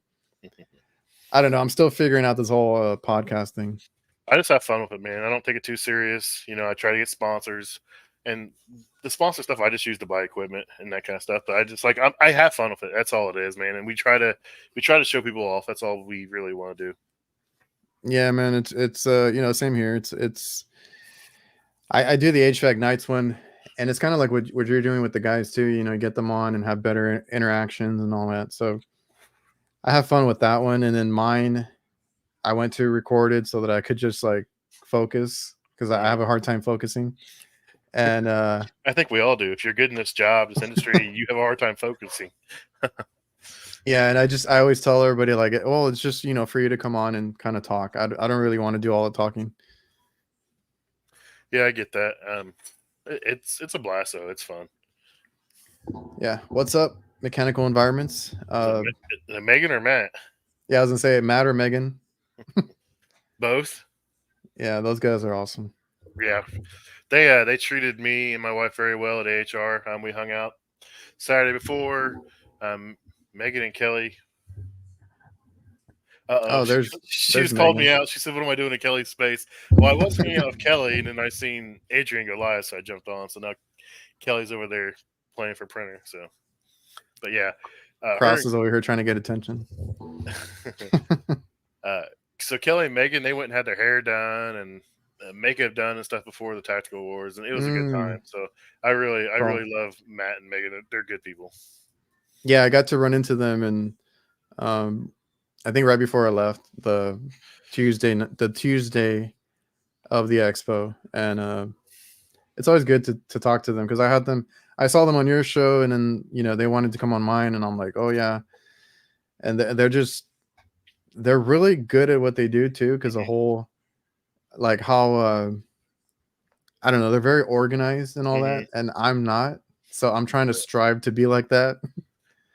I don't know. I'm still figuring out this whole podcast thing. I just have fun with it, man. I don't take it too serious. I try to get sponsors, and the sponsor stuff I just use to buy equipment and that kind of stuff. But I just I have fun with it. That's all it is, man. And we try to show people off. That's all we really want to do. Yeah, man. It's same here. It's I do the HVAC nights one, and it's kind of like what you're doing with the guys too. Get them on and have better interactions and all that. So I have fun with that one, and then mine, I went to recorded so that I could just like focus because I have a hard time focusing. And I think we all do. If you're good in this job, this industry, you have a hard time focusing. yeah, and I always tell everybody like, well, it's just for you to come on and kind of talk. I don't really want to do all the talking. Yeah, I get that. It's a blast though. It's fun. Yeah. What's up, Mechanical Environments? Megan or Matt? Yeah, I was gonna say Matt or Megan. Both. Yeah, those guys are awesome. Yeah, they treated me and my wife very well at AHR. We hung out Saturday before. Megan and Kelly. Oh, She there's just called me Megan. out. She said, "What am I doing in Kelly's space?" Well, I was hanging out with Kelly, and then I seen Adrian go live, so I jumped on. So now Kelly's over there playing for Printer. So, but yeah, Cross is over here trying to get attention. So Kelly and Megan, they went and had their hair done and makeup done and stuff before the Tactical Wars, and it was a good time. So I really love Matt and Megan. They're good people. Yeah, I got to run into them, and I think right before I left, the Tuesday of the expo, and it's always good to talk to them because I saw them on your show, and then they wanted to come on mine, and I'm like, oh yeah, and they're really good at what they do too, because the Mhm. whole like how I don't know, they're very organized and all that, Mhm. and I'm not, so I'm trying to strive to be like that.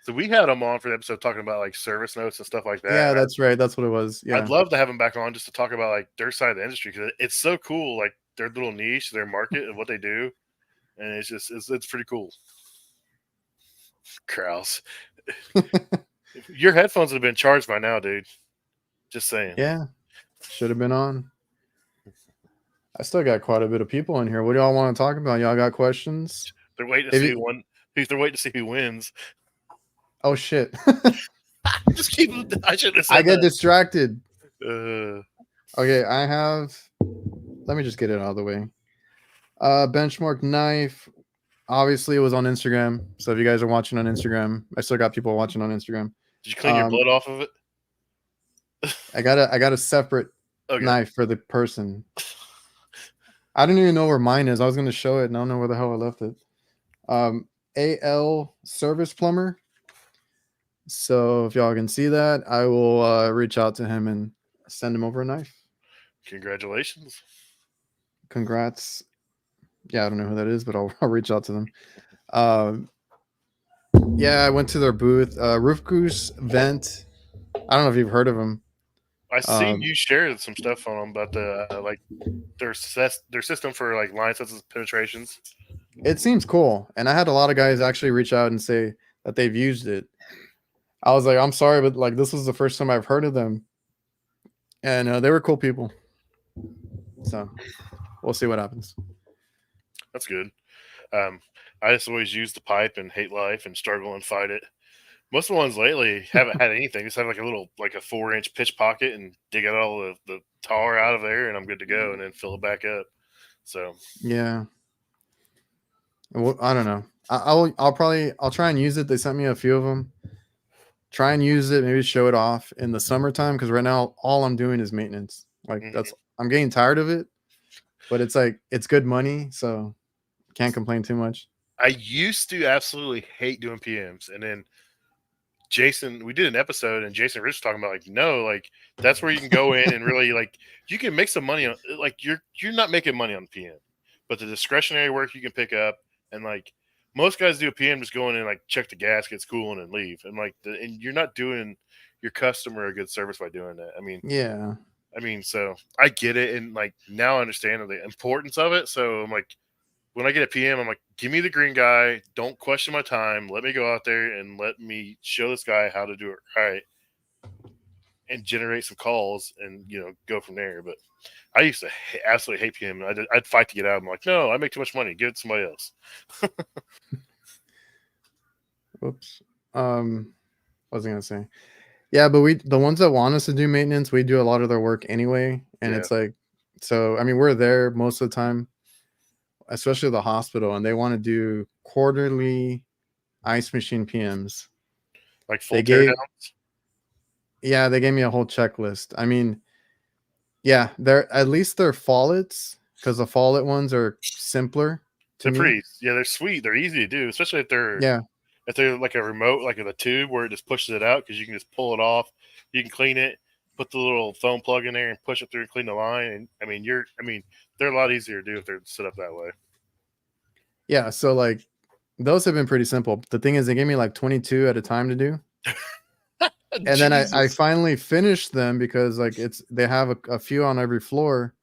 So we had them on for the episode talking about like service notes and stuff like that. Yeah, And that's right, that's what it was. I'd Yeah, love to have them back on just to talk about like their side of the industry because it's so cool, like their little niche, their market, and what they do, and it's pretty cool. Kraus, your headphones would have been charged by now, dude. Just saying. yeah, should have been on. I still got quite a bit of people in here. What do y'all want to talk about? Y'all got questions? They're waiting to If see you, They're waiting to see who wins. oh shit, Just keep. I shouldn't have I said get distracted. that. Okay, I have. Let me just get it out of the way. Benchmark knife. Obviously, it was on Instagram. So if you guys are watching on Instagram, I still got people watching on Instagram. Did you clean your blood off of it? I got a separate Okay. knife for the person. I don't even know where mine is. I was gonna show it, and I don't know where the hell I left it. AL Service Plumber. So if y'all can see that, I will reach out to him and send him over a knife. Congratulations. Congrats. Yeah, I don't know who that is, but I'll reach out to them. Yeah, I went to their booth. Roof Goose Vent. I don't know if you've heard of them. I seen you share some stuff on them about the like their system for like line sensors penetrations. It seems cool, and I had a lot of guys actually reach out and say that they've used it. I was like, I'm sorry, but like this was the first time I've heard of them, and they were cool people. So we'll see what happens. That's good. I just always use the pipe and hate life and struggle and fight it. Most of the ones lately haven't had anything. Just have like a 4-inch pitch pocket and dig out all the tar out of there, and I'm good to go, and then fill it back up. So yeah, well, I don't know. I'll try and use it. They sent me a few of them. Try and use it. Maybe show it off in the summertime because right now all I'm doing is maintenance. Like I'm getting tired of it, but it's like it's good money, so can't complain too much. I used to absolutely hate doing PMs, and then Jason, we did an episode, and Jason Rich was talking about like, no, like that's where you can go in and really like you can make some money on like you're not making money on PM, but the discretionary work you can pick up, and like most guys do a PM just go in and like check the gaskets, cooling, and leave, and like and you're not doing your customer a good service by doing that. Yeah. So I get it, and like now I understand the importance of it. So I'm like, when I get a PM, I'm like, give me the green guy. Don't question my time. Let me go out there and let me show this guy how to do it right and generate some calls and, go from there. But I used to absolutely hate PM. I'd fight to get out. I'm like, no, I make too much money. Give it to somebody else. Whoops. What was I going to say? Yeah, but the ones that want us to do maintenance, we do a lot of their work anyway. And it's like, so, we're there most of the time, especially the hospital, and they want to do quarterly ice machine PMs. Like full teardowns? Yeah, they gave me a whole checklist. Yeah, at least they're fallets because the fallet ones are simpler. They're sweet. They're easy to do, especially if they're like a remote, like a tube where it just pushes it out because you can just pull it off. You can clean it, put the little foam plug in there and push it through and clean the line. And they're a lot easier to do if they're set up that way. Yeah, so like those have been pretty simple. The thing is, they gave me like 22 at a time to do. And then I finally finished them because like they have a few on every floor.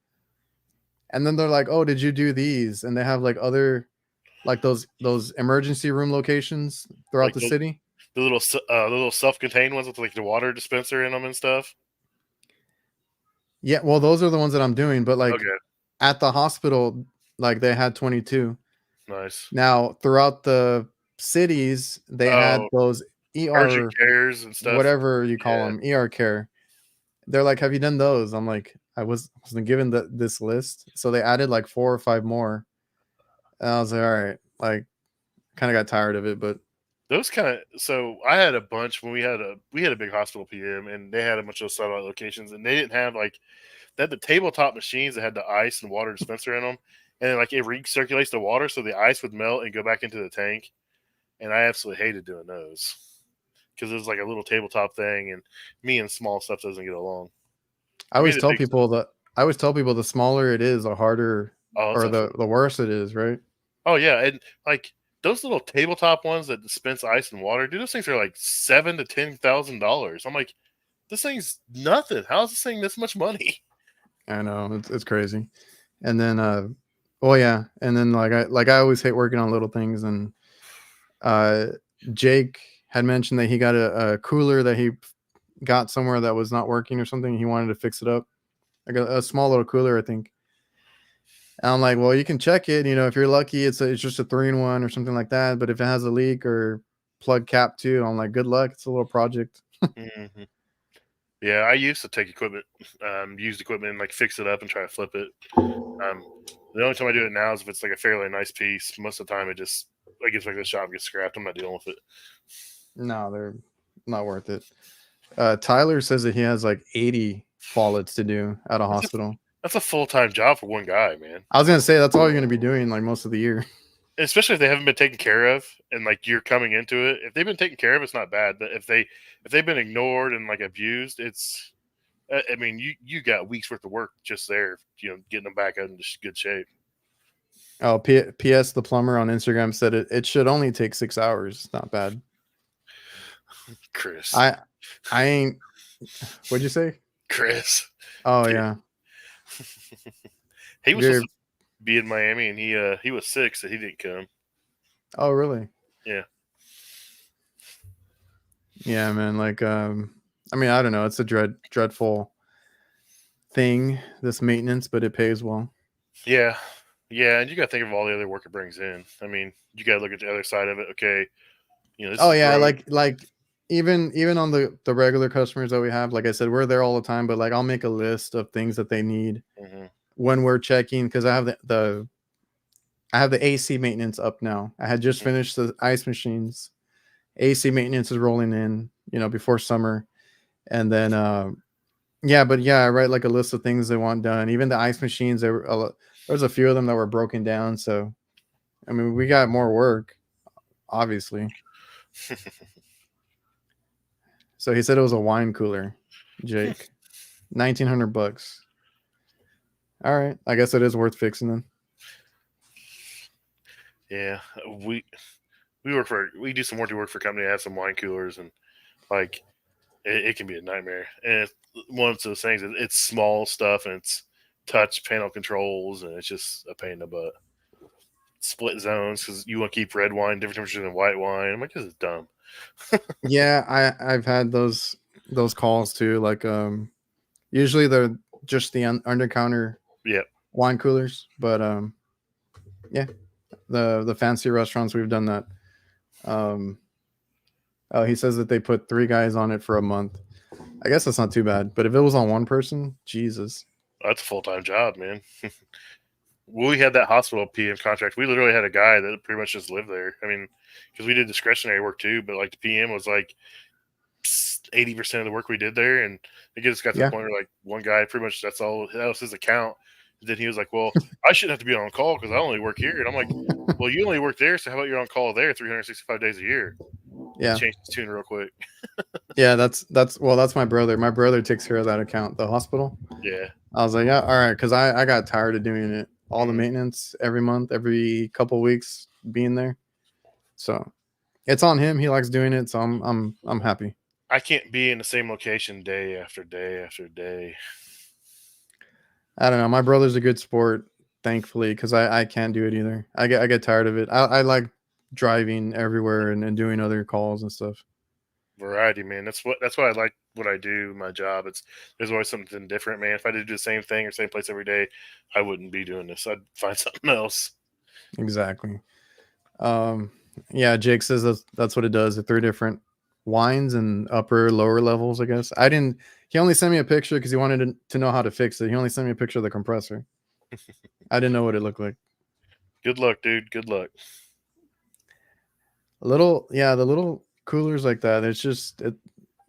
And then they're like, oh, did you do these? And they have like other, like those emergency room locations throughout the city. The little self-contained ones with like the water dispenser in them and stuff. Yeah, well, those are the ones that I'm doing. But like at the hospital, like they had 22. Nice. Now throughout the cities, they had those urgent cares and stuff, whatever you call them, ER care. They're like, have you done those? I'm like, I wasn't given this list, so they added like 4 or 5 more, and I was like, all right, like, kind of got tired of it, but Those kind of so I had a bunch when we had a big hospital PM and they had a bunch of satellite locations and they didn't have like they had the tabletop machines that had the ice and water dispenser in them and then, like it recirculates the water so the ice would melt and go back into the tank and I absolutely hated doing those because it was like a little tabletop thing and me and small stuff doesn't get along. I Give me always the tell big stuff. people that the smaller it is, the harder Oh, that's or absolutely. the worse it is, right? Oh yeah, and like those little tabletop ones that dispense ice and water, dude, those things are like $7,000 to $10,000. I'm like, this thing's nothing. How is this thing this much money? I know it's crazy. And then well yeah, and then I always hate working on little things and uh Jake had mentioned that he got a cooler that he got somewhere that was not working or something. He wanted to fix it up. Like a small little cooler, I think. And I'm like, well, you can check it. If you're lucky, it's just a 3-in-1 or something like that. But if it has a leak or plug cap too, I'm like, good luck. It's a little project. Hmm. Yeah, I used to take equipment, used equipment, and like fix it up and try to flip it. The only time I do it now is if it's like a fairly nice piece. Most of the time, it just like gets back to the shop, gets scrapped. I'm not dealing with it. No, they're not worth it. Tyler says that he has like 80 fallets to do at a That's a hospital. that's a full time job for one guy, man. I was gonna say that's all you're gonna be doing like most of the year. Especially if they haven't been taken care of and like you're coming into it. If they've been taken care of, it's not bad. But if they've been ignored and like abused, it's I mean you got weeks worth of work just there, getting them back into good shape. Oh, P.S. The plumber on Instagram said it should only take 6 hours. It's not bad. Chris, I ain't. What'd you say? Chris, Oh yeah. yeah. He was You're, supposed to be in Miami and he was sick, so he didn't come. oh really? Yeah. Yeah, man. Like I mean, I don't know. It's a dreadful thing, this maintenance, but it pays well. Yeah. Yeah, and you gotta think of all the other work it brings in. I mean, you gotta look at the other side of it. Okay, this Oh is yeah, road. like even on the regular customers that we have, like I said, we're there all the time, but like I'll make a list of things that they need Hmm. when we're checking because I have the AC maintenance up now. I had just Hmm. finished the ice machines. AC maintenance is rolling in, before summer. And then yeah, but yeah, I write like a list of things they want done. Even the ice machines, there's a few of them that were broken down. So I mean, we got more work, obviously. So he said it was a wine cooler, Jake. $1,900. All right, I guess it is worth fixing then. Yeah, we do some warranty work for a company that has some wine coolers and like it can be a nightmare. And it's one of those things. It's small stuff and it's touch panel controls and it's just a pain in the butt. Split zones because you want to keep red wine different temperatures than white wine. I'm like, this is dumb. Yeah, I've had those calls too. Like usually they're just the under counter Yeah, wine coolers, but yeah, the fancy restaurants we've done that. Um, oh, he says that they put 3 guys on it for a month. I guess that's not too bad, but if it was on one person, Jesus. that's a full time job, man. When we had that hospital PM contract, we literally had a guy that pretty much just lived there. I mean, because we did discretionary work too, but like the PM was like 80% of the work we did there, and it just got to the Yeah, point where like one guy pretty much that was his account. And then he was like, "Well, I shouldn't have to be on call because I only work here." And I'm like, "Well, you only work there, so how about you're on call there 365 days a year?" He yeah, changed his tune real quick. yeah. That's my brother. My brother takes care of that account, the hospital. Yeah. I was like, yeah, all right, because I got tired of doing it, all the Mhm. maintenance every month, every couple weeks being there. So it's on him. He likes doing it, so I'm happy. I can't be in the same location day after day after day. I don't know. My brother's a good sport, thankfully, because I can't do it either. I get tired of it. I like driving everywhere and doing other calls and stuff. Variety, man. That's what I like. What I do, my job. There's always something different, man. If I did do the same thing or same place every day, I wouldn't be doing this. I'd find something else. Exactly. Um, yeah, Jake says that's what it does. The 3 different wines and upper lower levels. I guess I didn't. He only sent me a picture because he wanted to know how to fix it. He only sent me a picture of the compressor. I didn't know what it looked like. Good luck, dude. Good luck. The little coolers like that. It's just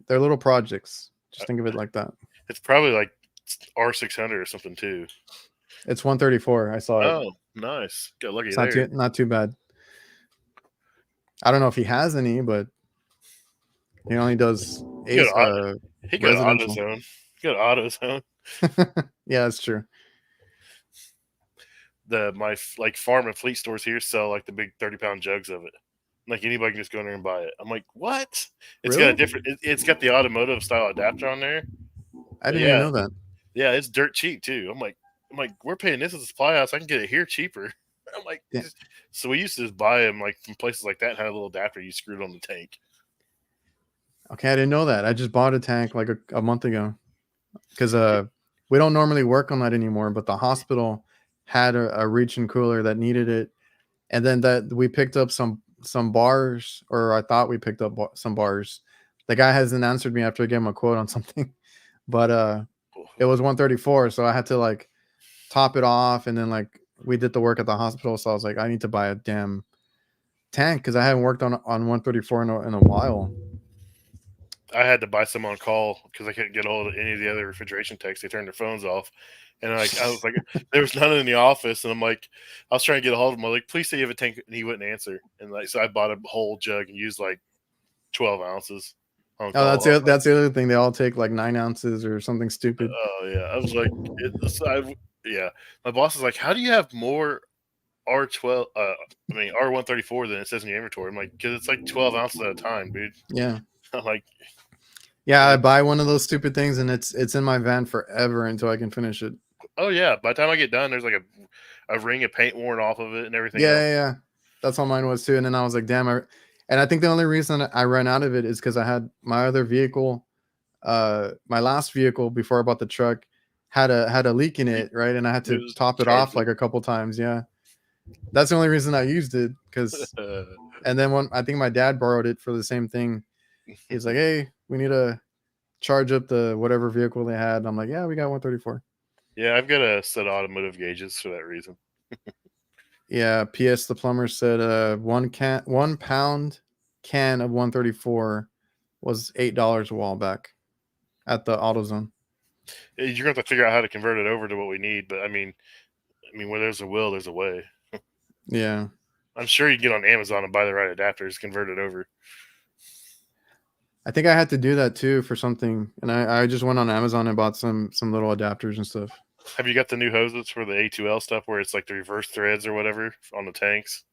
they're little projects. Just think of it like that. It's probably like R600 or something too. It's 134. I saw it. Oh, nice. Got lucky It's there. not too bad. I don't know if he has any, but he only does He got, he got residential. AutoZone. He got AutoZone. Yeah, that's true. My like farm and fleet stores here sell like the big 30-pound jugs of it. Like anybody can just go in there and buy it. I'm like, what? It's got a Really? different. It's got the automotive style adapter on there. I But didn't even know that. yeah, it's dirt cheap too. I'm like, we're paying this at the supply house. I can get it here cheaper. I'm like, Yeah. so we used to just buy them like from places like that and had a little adapter you screwed on the tank. Okay, I didn't know that. I just bought a tank like a month ago because we don't normally work on that anymore. But the hospital had a reach and cooler that needed it, and then that we picked up some bars, or I thought we picked up some bars. The guy hasn't answered me after I gave him a quote on something, but it was 134, so I had to like top it off, and then like we did the work at the hospital, so I was like, I need to buy a damn tank because I haven't worked on 134 in a while. I had to buy some on call because I couldn't get hold of any of the other refrigeration techs. They turned their phones off. And I was like, there was none in the office. And I'm like, I was trying to get a hold of him. I'm like, please say you have a tank. And he wouldn't answer. And like, so I bought a whole jug and used like 12 ounces on Oh, call. that's the other thing. They all take like 9 ounces or something stupid. Oh, yeah. I was like, yeah. My boss is like, how do you have more R12, R134 than it says in your inventory? I'm like, because it's like 12 ounces at a time, dude. Yeah. I'm like, Yeah, I buy one of those stupid things and it's in my van forever until I can finish it. oh, yeah. By the time I get done, there's like a ring of paint worn off of it and everything. Yeah. That's how mine was too. And then I was like, damn. And I think the only reason I ran out of it is because I had my other vehicle, my last vehicle before I bought the truck had a leak in it, right? And I had to top it off like a couple times. Yeah. That's the only reason I used it because and then when I think my dad borrowed it for the same thing. He's like, hey, we need to charge up the whatever vehicle they had. And I'm like, yeah, we got 134. Yeah, I've got a set of automotive gauges for that reason. Yeah, PS the plumber said 1 pound can of 134 was $8 a while back at the AutoZone. You're gonna have to figure out how to convert it over to what we need, but I mean, where there's a will, there's a way. Yeah. I'm sure you can get on Amazon and buy the right adapters, convert it over. I think I had to do that too for something, and I just went on Amazon and bought some little adapters and stuff. Have you got the new hoses for the A2L stuff where it's like the reverse threads or whatever on the tanks?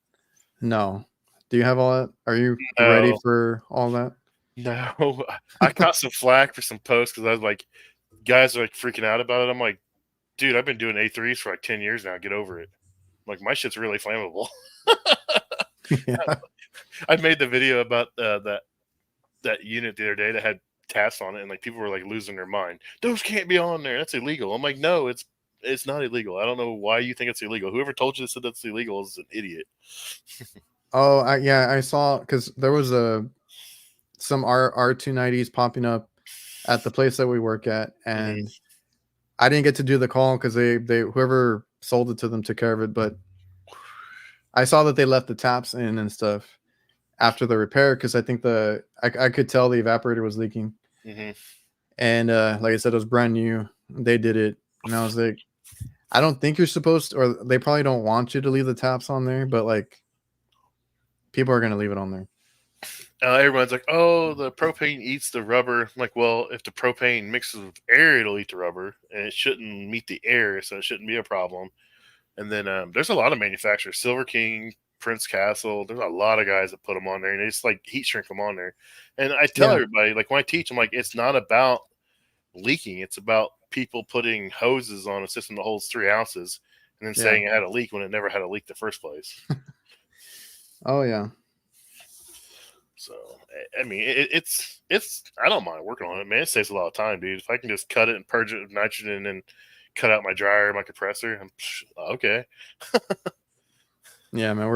No. Do you have all that? Are you ready for all that? No. I caught some flack for some posts because I was like, guys are like freaking out about it. I'm like, dude, I've been doing A3s for like 10 years now. Get over it. I'm like, my shit's really flammable. Yeah. I made the video about that unit the other day that had taps on it, and like people were like losing their mind. Those can't be on there. That's illegal. I'm like, no, it's not illegal. I don't know why you think it's illegal. Whoever told you that that's illegal is an idiot. Oh, I saw because there was some R290s popping up at the place that we work at, and I didn't get to do the call because they whoever sold it to them took care of it, but I saw that they left the taps in and stuff after the repair because I think I could tell the evaporator was leaking. Mm-hmm. And like I said, it was brand new. They did it, and I was like, I don't think you're supposed to, or they probably don't want you to leave the taps on there, but like people are gonna leave it on there. Everyone's like, oh, the propane eats the rubber. I'm like, well, if the propane mixes with air, it'll eat the rubber, and it shouldn't meet the air, so it shouldn't be a problem. And then there's a lot of manufacturers, Silver King, Prince Castle. There's a lot of guys that put them on there, and they just like heat shrink them on there. And I tell everybody, like when I teach, I'm like, it's not about leaking. It's about people putting hoses on a system that holds 3 ounces and then saying it had a leak when it never had a leak in the first place. Oh yeah. So I mean, it's I don't mind working on it, man. It saves a lot of time, dude. If I can just cut it and purge it with nitrogen and cut out my dryer, my compressor, I'm okay. Yeah, man,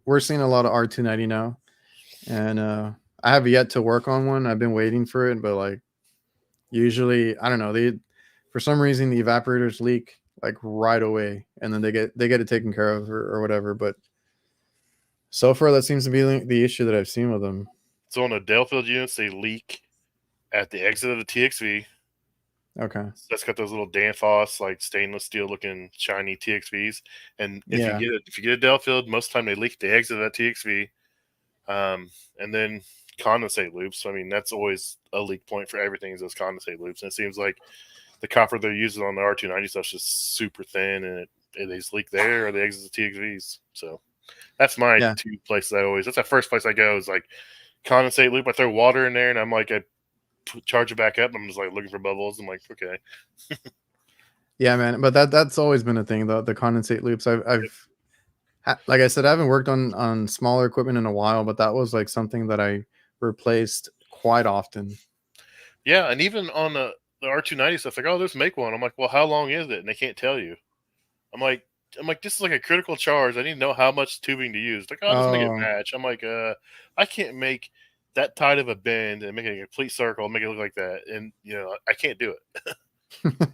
we're seeing a lot of R290 now, and I have yet to work on one. I've been waiting for it, but like usually, I don't know, for some reason the evaporators leak like right away, and then they get it taken care of or whatever. But So far, that seems to be the issue that I've seen with them. So on the Delafield units, they leak at the exit of the TXV. Okay. So that's got those little Danfoss, like stainless steel looking shiny TXVs. And if Yeah. you get a Delafield, most of the time they leak at the exit of that TXV. And then condensate loops. I mean, that's always a leak point for everything is those condensate loops. And it seems like the copper they're using on the R290 stuff is just super thin, and it is leak there or the exits of TXVs. So that's my two places that's the first place I go is like condensate loop. I throw water in there, and I'm like, I charge it back up. I'm just like looking for bubbles. I'm like, okay. Yeah, man. But that's always been a thing, though. The condensate loops. I've like I said, I haven't worked on smaller equipment in a while, but that was like something that I replaced quite often. Yeah, and even on the R290 stuff, like, oh, let's make one. I'm like, well, how long is it? And they can't tell you. I'm like, this is like a critical charge. I need to know how much tubing to use. Like, oh, just make it match. I'm like, I can't make that tight of a bend and make it a complete circle and make it look like that. And I can't do it.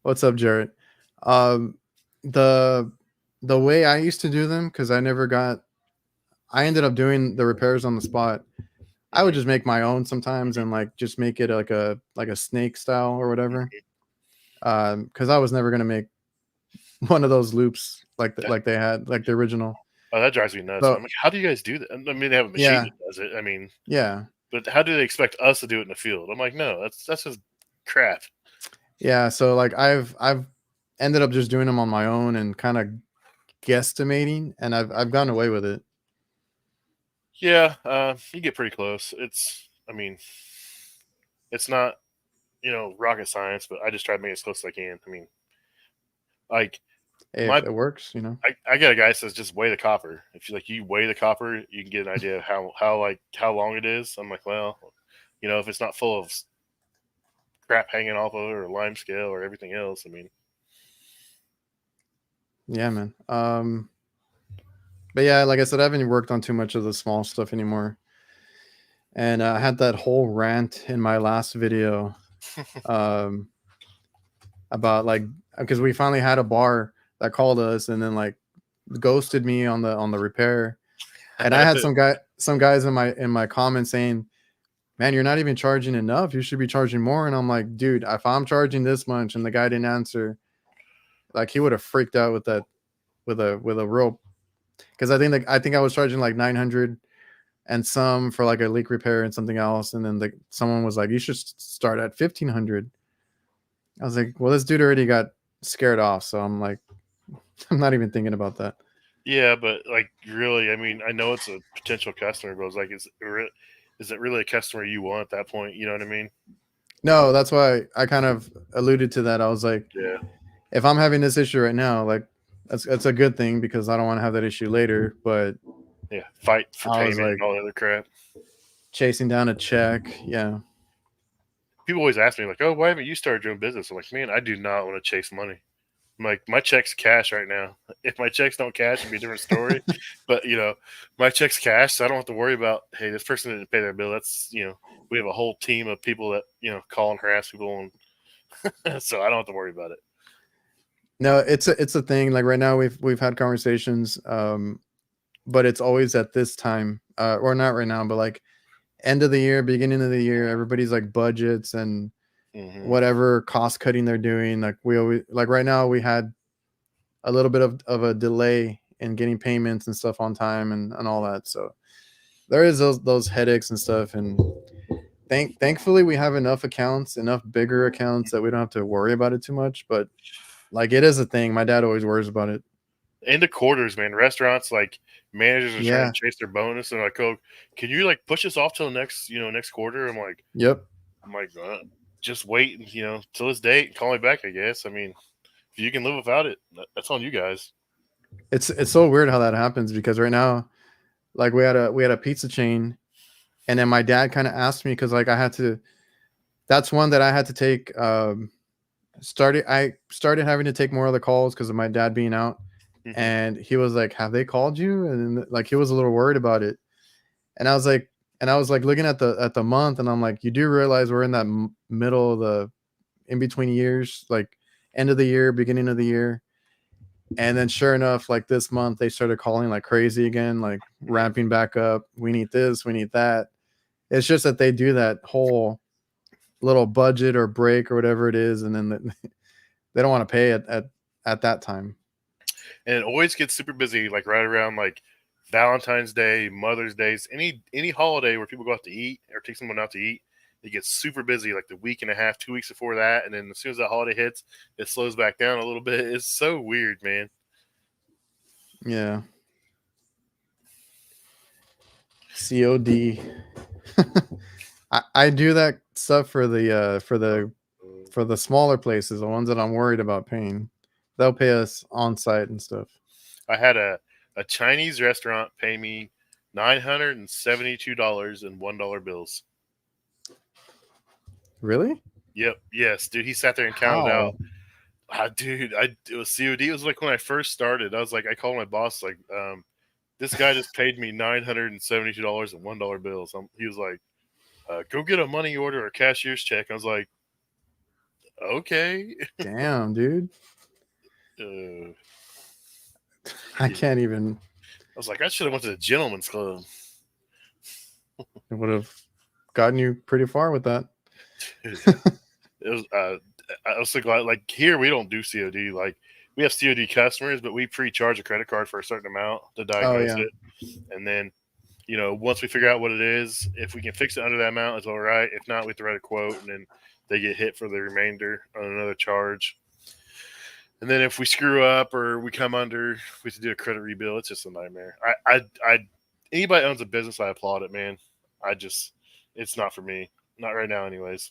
What's up, Jarrett? The way I used to do them, because I ended up doing the repairs on the spot. I would just make my own sometimes and like just make it like a snake style or whatever. Because I was never gonna make one of those loops like they had, like the original. Oh, that drives me nuts. So, I'm like, how do you guys do that? I mean, they have a machine that does it. I mean, yeah. But how do they expect us to do it in the field? I'm like, no, that's just crap. Yeah. So like I've ended up just doing them on my own and kind of guesstimating, and I've gotten away with it. Yeah, you get pretty close. I mean, it's not, rocket science, but I just try to make it as close as I can. I mean, like, if it works, I got a guy that says just weigh the copper. If you weigh the copper, you can get an idea of how long it is. I'm like, well, if it's not full of crap hanging off of it or lime scale or everything else, I mean. Yeah, man. But yeah, like I said, I haven't worked on too much of the small stuff anymore. And I had that whole rant in my last video about like, because we finally had a bar that called us and then like ghosted me on the repair. And I had some guys in my comments saying, man, you're not even charging enough. You should be charging more. And I'm like, dude, if I'm charging this much and the guy didn't answer, like he would have freaked out with that, with a real, because I think I was charging like 900 and some for like a leak repair and something else. And then someone was like, you should start at 1500. I was like, well, this dude already got scared off. So I'm like, I'm not even thinking about that. Yeah, but like really, I mean, I know it's a potential customer, but it's like, is it really a customer you want at that point? You know what I mean? No, that's why I kind of alluded to that. I was like, yeah, if I'm having this issue right now, like that's a good thing because I don't want to have that issue later. But yeah, fight for payment and all the other crap. Chasing down a check, yeah. People always ask me like, "Oh, why haven't you started your own business?" I'm like, "Man, I do not want to chase money. I'm like, my check's cash right now. If my checks don't cash, it'd be a different story. But my check's cash, so I don't have to worry about, hey, this person didn't pay their bill. That's we have a whole team of people that call and harass people, and so I don't have to worry about it. No, it's a thing. Like right now, we've had conversations, but it's always at this time, or not right now, but like end of the year, beginning of the year, everybody's like budgets and whatever cost cutting they're doing. Like we always, like right now, we had a little bit of a delay in getting payments and stuff on time and all that. So there is those headaches and stuff. And thankfully, we have enough accounts, enough bigger accounts that we don't have to worry about it too much. But like it is a thing. My dad always worries about it. End of quarters, man. Restaurants, like managers are trying to chase their bonus and like, oh, can you like push this off till next quarter? I'm like, yep. I'm like, just wait and till this date and call me back. I guess. I mean, if you can live without it, that's on you guys. It's so weird how that happens because right now, like we had a pizza chain, and then my dad kind of asked me because like I had to. That's one that I had to take. I started having to take more of the calls because of my dad being out. And he was like, have they called you? And like he was a little worried about it. And I was like looking at the month, and I'm like, you do realize we're in that middle of the in between years, like end of the year, beginning of the year. And then sure enough, like this month, they started calling like crazy again, like ramping back up. We need this, we need that. It's just that they do that whole little budget or break or whatever it is, and then they don't want to pay it at that time. And it always gets super busy, like right around like Valentine's Day, Mother's Days, any holiday where people go out to eat or take someone out to eat. It gets super busy like the week and a half, 2 weeks before that, and then as soon as that holiday hits, it slows back down a little bit. It's so weird, man. Yeah. COD. I do that stuff for the smaller places, the ones that I'm worried about paying. They'll pay us on site and stuff. I had a Chinese restaurant pay me $972 in $1 bills. Really? Yep. Yes, dude. He sat there and counted out. Dude, it was COD. It was like when I first started. I was like, I called my boss like, this guy just paid me $972 in $1 bills. He was like, go get a money order or cashier's check. I was like, okay. Damn, dude. I can't even. I was like, I should have went to the gentleman's club. It would have gotten you pretty far with that. It was. I was so glad. Like here, we don't do COD. Like we have COD customers, but we pre-charge a credit card for a certain amount to diagnose it, and then once we figure out what it is, if we can fix it under that amount, it's all right. If not, we have to write a quote, and then they get hit for the remainder on another charge. And then if we screw up or we come under, we have to do a credit rebill. It's just a nightmare. Anybody that owns a business, I applaud it, man. It's not for me. Not right now, anyways.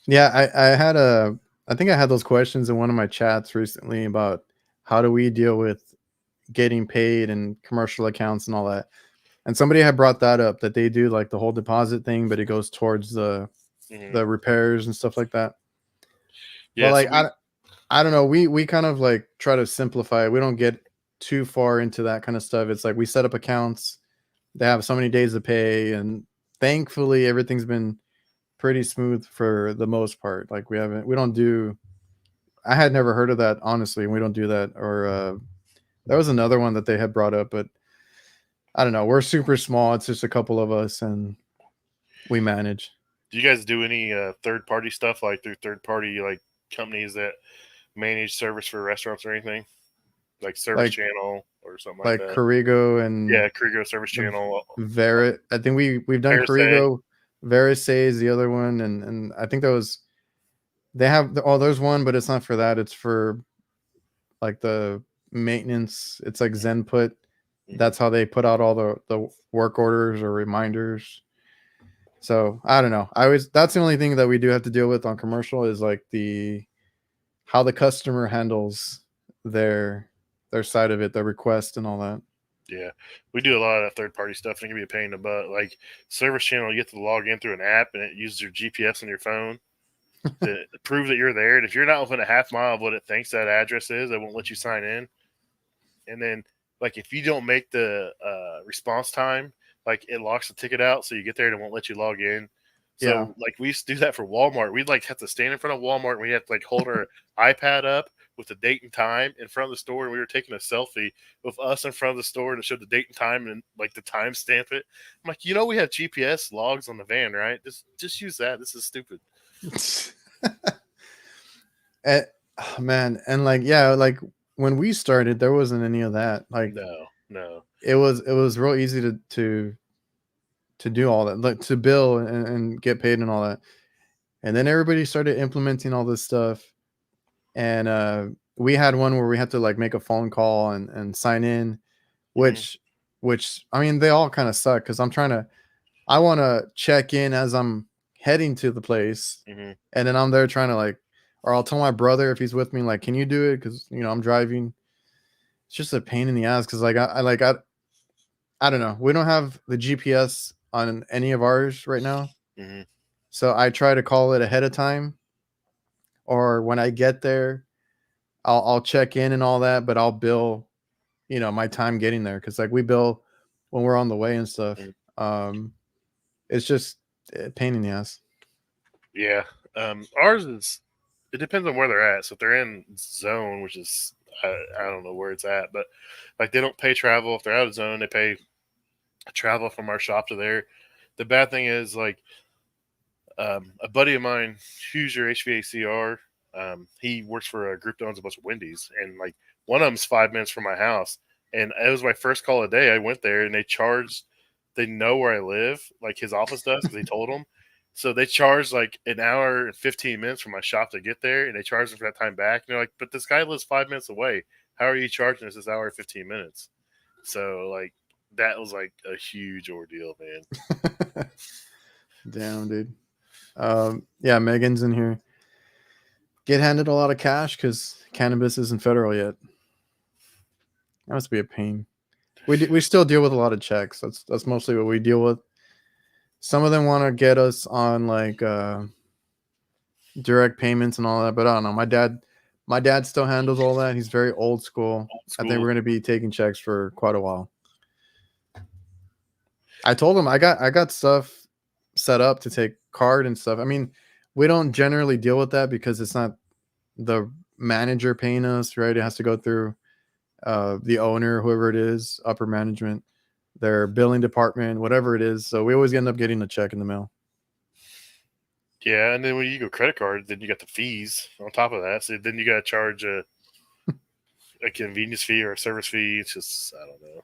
Yeah, I think I had those questions in one of my chats recently about how do we deal with getting paid and commercial accounts and all that. And somebody had brought that up, that they do like the whole deposit thing, but it goes towards the repairs and stuff like that. Yeah, but like I don't know. We kind of like try to simplify it. We don't get too far into that kind of stuff. It's like we set up accounts. They have so many days to pay, and thankfully everything's been pretty smooth for the most part. Like we don't do. I had never heard of that, honestly. We don't do that. Or there was another one that they had brought up, but I don't know. We're super small. It's just a couple of us, and we manage. Do you guys do any third-party stuff, like through third-party like companies that manage service for restaurants or anything, like Service Channel or something like that? Like Corrigo and Corrigo Service Channel. Verit. I think we've done Corrigo. Verisay is the other one, and I think they have there's one, but it's not for that. It's for like the maintenance. It's like Zenput. That's how they put out all the work orders or reminders. So I don't know. That's the only thing that we do have to deal with on commercial is like how the customer handles their side of it, their request and all that. Yeah, we do a lot of that third-party stuff, and it can be a pain in the butt. Like Service Channel, you have to log in through an app, and it uses your GPS on your phone to prove that you're there. And if you're not within a half mile of what it thinks that address is, it won't let you sign in. And then, like, if you don't make the response time, like, it locks the ticket out, so you get there and it won't let you log in. So, like, we used to do that for Walmart. We'd, like, have to stand in front of Walmart, and we have to, like, hold our iPad up with the date and time in front of the store, and we were taking a selfie with us in front of the store and it showed the date and time and like the time stamp it. I'm like, we have GPS logs on the van, right? Just use that. This is stupid. Man, and like when we started, there wasn't any of that. Like no. It was real easy to do all that, like to bill and get paid and all that. And then everybody started implementing all this stuff. And we had one where we had to like make a phone call and sign in, which I mean, they all kind of suck because I want to check in as I'm heading to the place, and then I'm there trying to like, or I'll tell my brother if he's with me, like, can you do it? Because I'm driving. It's just a pain in the ass because like I don't know. We don't have the GPS on any of ours right now, so I try to call it ahead of time. Or when I get there, I'll check in and all that, but I'll bill, my time getting there because like we bill when we're on the way and stuff. It's just a pain in the ass. Yeah, ours is. It depends on where they're at. So if they're in zone, which is I don't know where it's at, but like they don't pay travel if they're out of zone. They pay travel from our shop to there. The bad thing is like a buddy of mine, Hoosier HVACR, he works for a group that owns a bunch of Wendy's, and like one of them's 5 minutes from my house. And it was my first call of the day. I went there and they know where I live, like his office does, because they told them. So they charge like an hour and 15 minutes from my shop to get there, and they charge them for that time back. And they're like, but this guy lives 5 minutes away. How are you charging us this hour and 15 minutes? So like that was like a huge ordeal, man. Damn, dude. Yeah, Megan's in here. Get handed a lot of cash because cannabis isn't federal yet. That must be a pain. We still deal with a lot of checks. That's mostly what we deal with. Some of them want to get us on like direct payments and all that, but I don't know. My dad still handles all that. He's very old school. I think we're gonna be taking checks for quite a while. I told him I got stuff set up to take card and stuff. I mean, we don't generally deal with that because it's not the manager paying us, right? It has to go through the owner, whoever it is, upper management, their billing department, whatever it is. So we always end up getting a check in the mail. Yeah, and then when you go credit card, then you got the fees on top of that. So then you got to charge a convenience fee or a service fee. It's just, I don't know.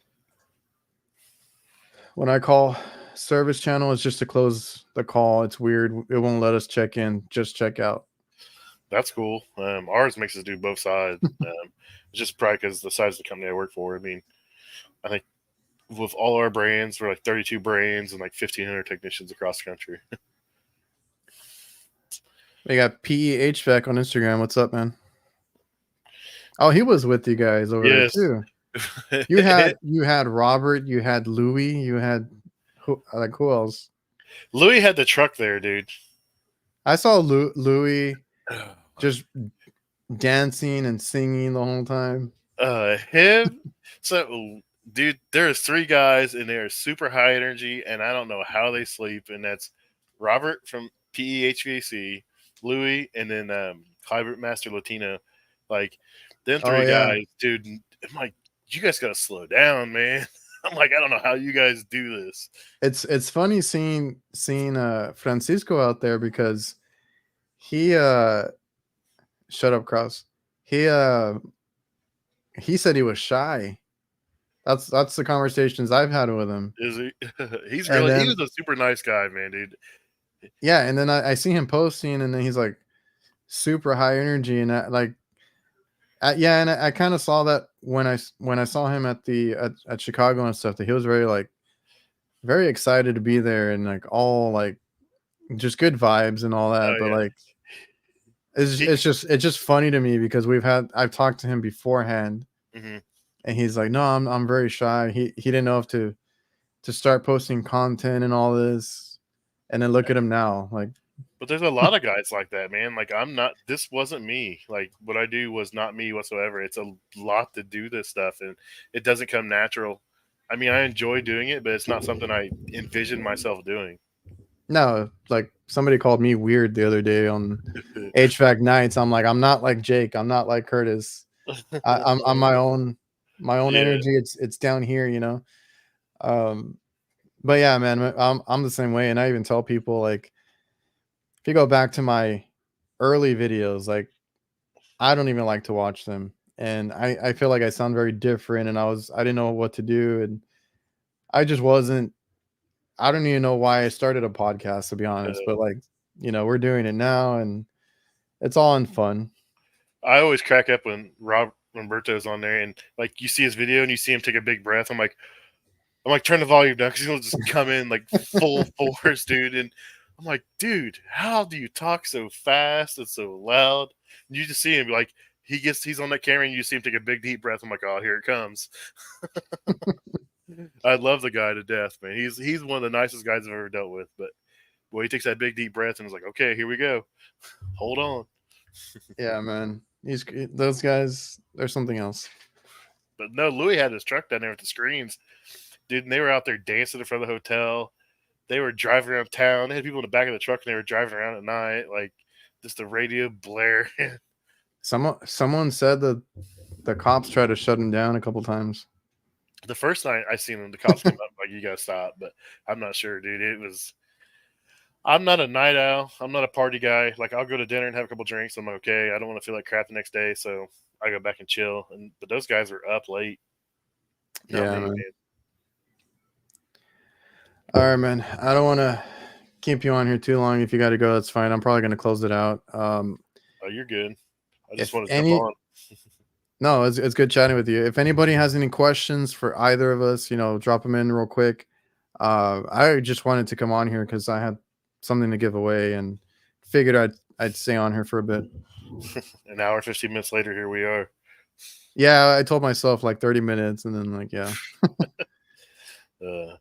When I call service channel, it's just to close the call. It's weird. It won't let us check in, just check out. That's cool. Ours makes us do both sides. It's just probably because the size of the company I work for. I mean, I think with all our brands, we're like 32 brands and like 1,500 technicians across the country. We got PE HVAC on Instagram. What's up, man? Oh, he was with you guys over there too. You had Robert, you had Louis, you had who else? Louis had the truck there, dude. I saw Louis just dancing and singing the whole time. Him. So, dude, there's 3 guys and they're super high energy, and I don't know how they sleep. And that's Robert from PE HVAC, Louis, and then Hybrid Master Latino. Like them 3 guys, dude. I'm like, you guys gotta slow down, man. I'm like, I don't know how you guys do this. It's funny seeing Francisco out there because he shut up, Cross. He said he was shy. That's the conversations I've had with him. Is he? He was a super nice guy, man, dude. Yeah, and then I see him posting, and then he's like super high energy, and and I kind of saw that when I saw him at Chicago and stuff, that he was very excited to be there and like all like just good vibes and all that. But like it's just funny to me because I've talked to him beforehand, and he's like, no, I'm very shy. He didn't know if to start posting content and all this, and then look at him now, like. But there's a lot of guys like that, man. Like this wasn't me. Like what I do was not me whatsoever. It's a lot to do this stuff, and it doesn't come natural. I mean, I enjoy doing it, but it's not something I envision myself doing. No, like somebody called me weird the other day on HVAC nights. I'm like, I'm not like Jake. I'm not like Curtis. I'm my own energy. It's down here, you know. But yeah, man, I'm the same way, and I even tell people like, if you go back to my early videos, like I don't even like to watch them, and I feel like I sound very different, and I didn't know what to do, and I just wasn't. I don't even know why I started a podcast, to be honest, but like, you know, we're doing it now, and it's all in fun. I always crack up when Roberto's on there, and like you see his video and you see him take a big breath. I'm like, turn the volume down because he'll just come in like full force, dude. And I'm like, dude, how do you talk so fast and so loud? And you just see him like he's on that camera, and you see him take a big deep breath. I'm like, oh, here it comes. I love the guy to death, man. He's one of the nicest guys I've ever dealt with. But boy, he takes that big deep breath and is like, okay, here we go. Hold on. Yeah, man. Those guys, they're something else. But no, Louis had his truck down there with the screens, dude. And they were out there dancing in front of the hotel. They were driving around town. They had people in the back of the truck, and they were driving around at night, like just the radio blaring. Someone said that the cops tried to shut him down a couple times. The first night I seen him, the cops come up like, "You gotta stop," but I'm not sure, dude. It was. I'm not a night owl. I'm not a party guy. Like I'll go to dinner and have a couple drinks. I'm like, okay. I don't want to feel like crap the next day, so I go back and chill. But those guys are up late. Not Yeah, me, man. All right, man. I don't want to keep you on here too long. If you got to go, that's fine. I'm probably going to close it out. Oh, you're good. I just If want to any- jump on. No, it's good chatting with you. If anybody has any questions for either of us, drop them in real quick. I just wanted to come on here because I had something to give away and figured I'd stay on here for a bit. An hour, 15 minutes later, here we are. Yeah, I told myself like 30 minutes, and then yeah. But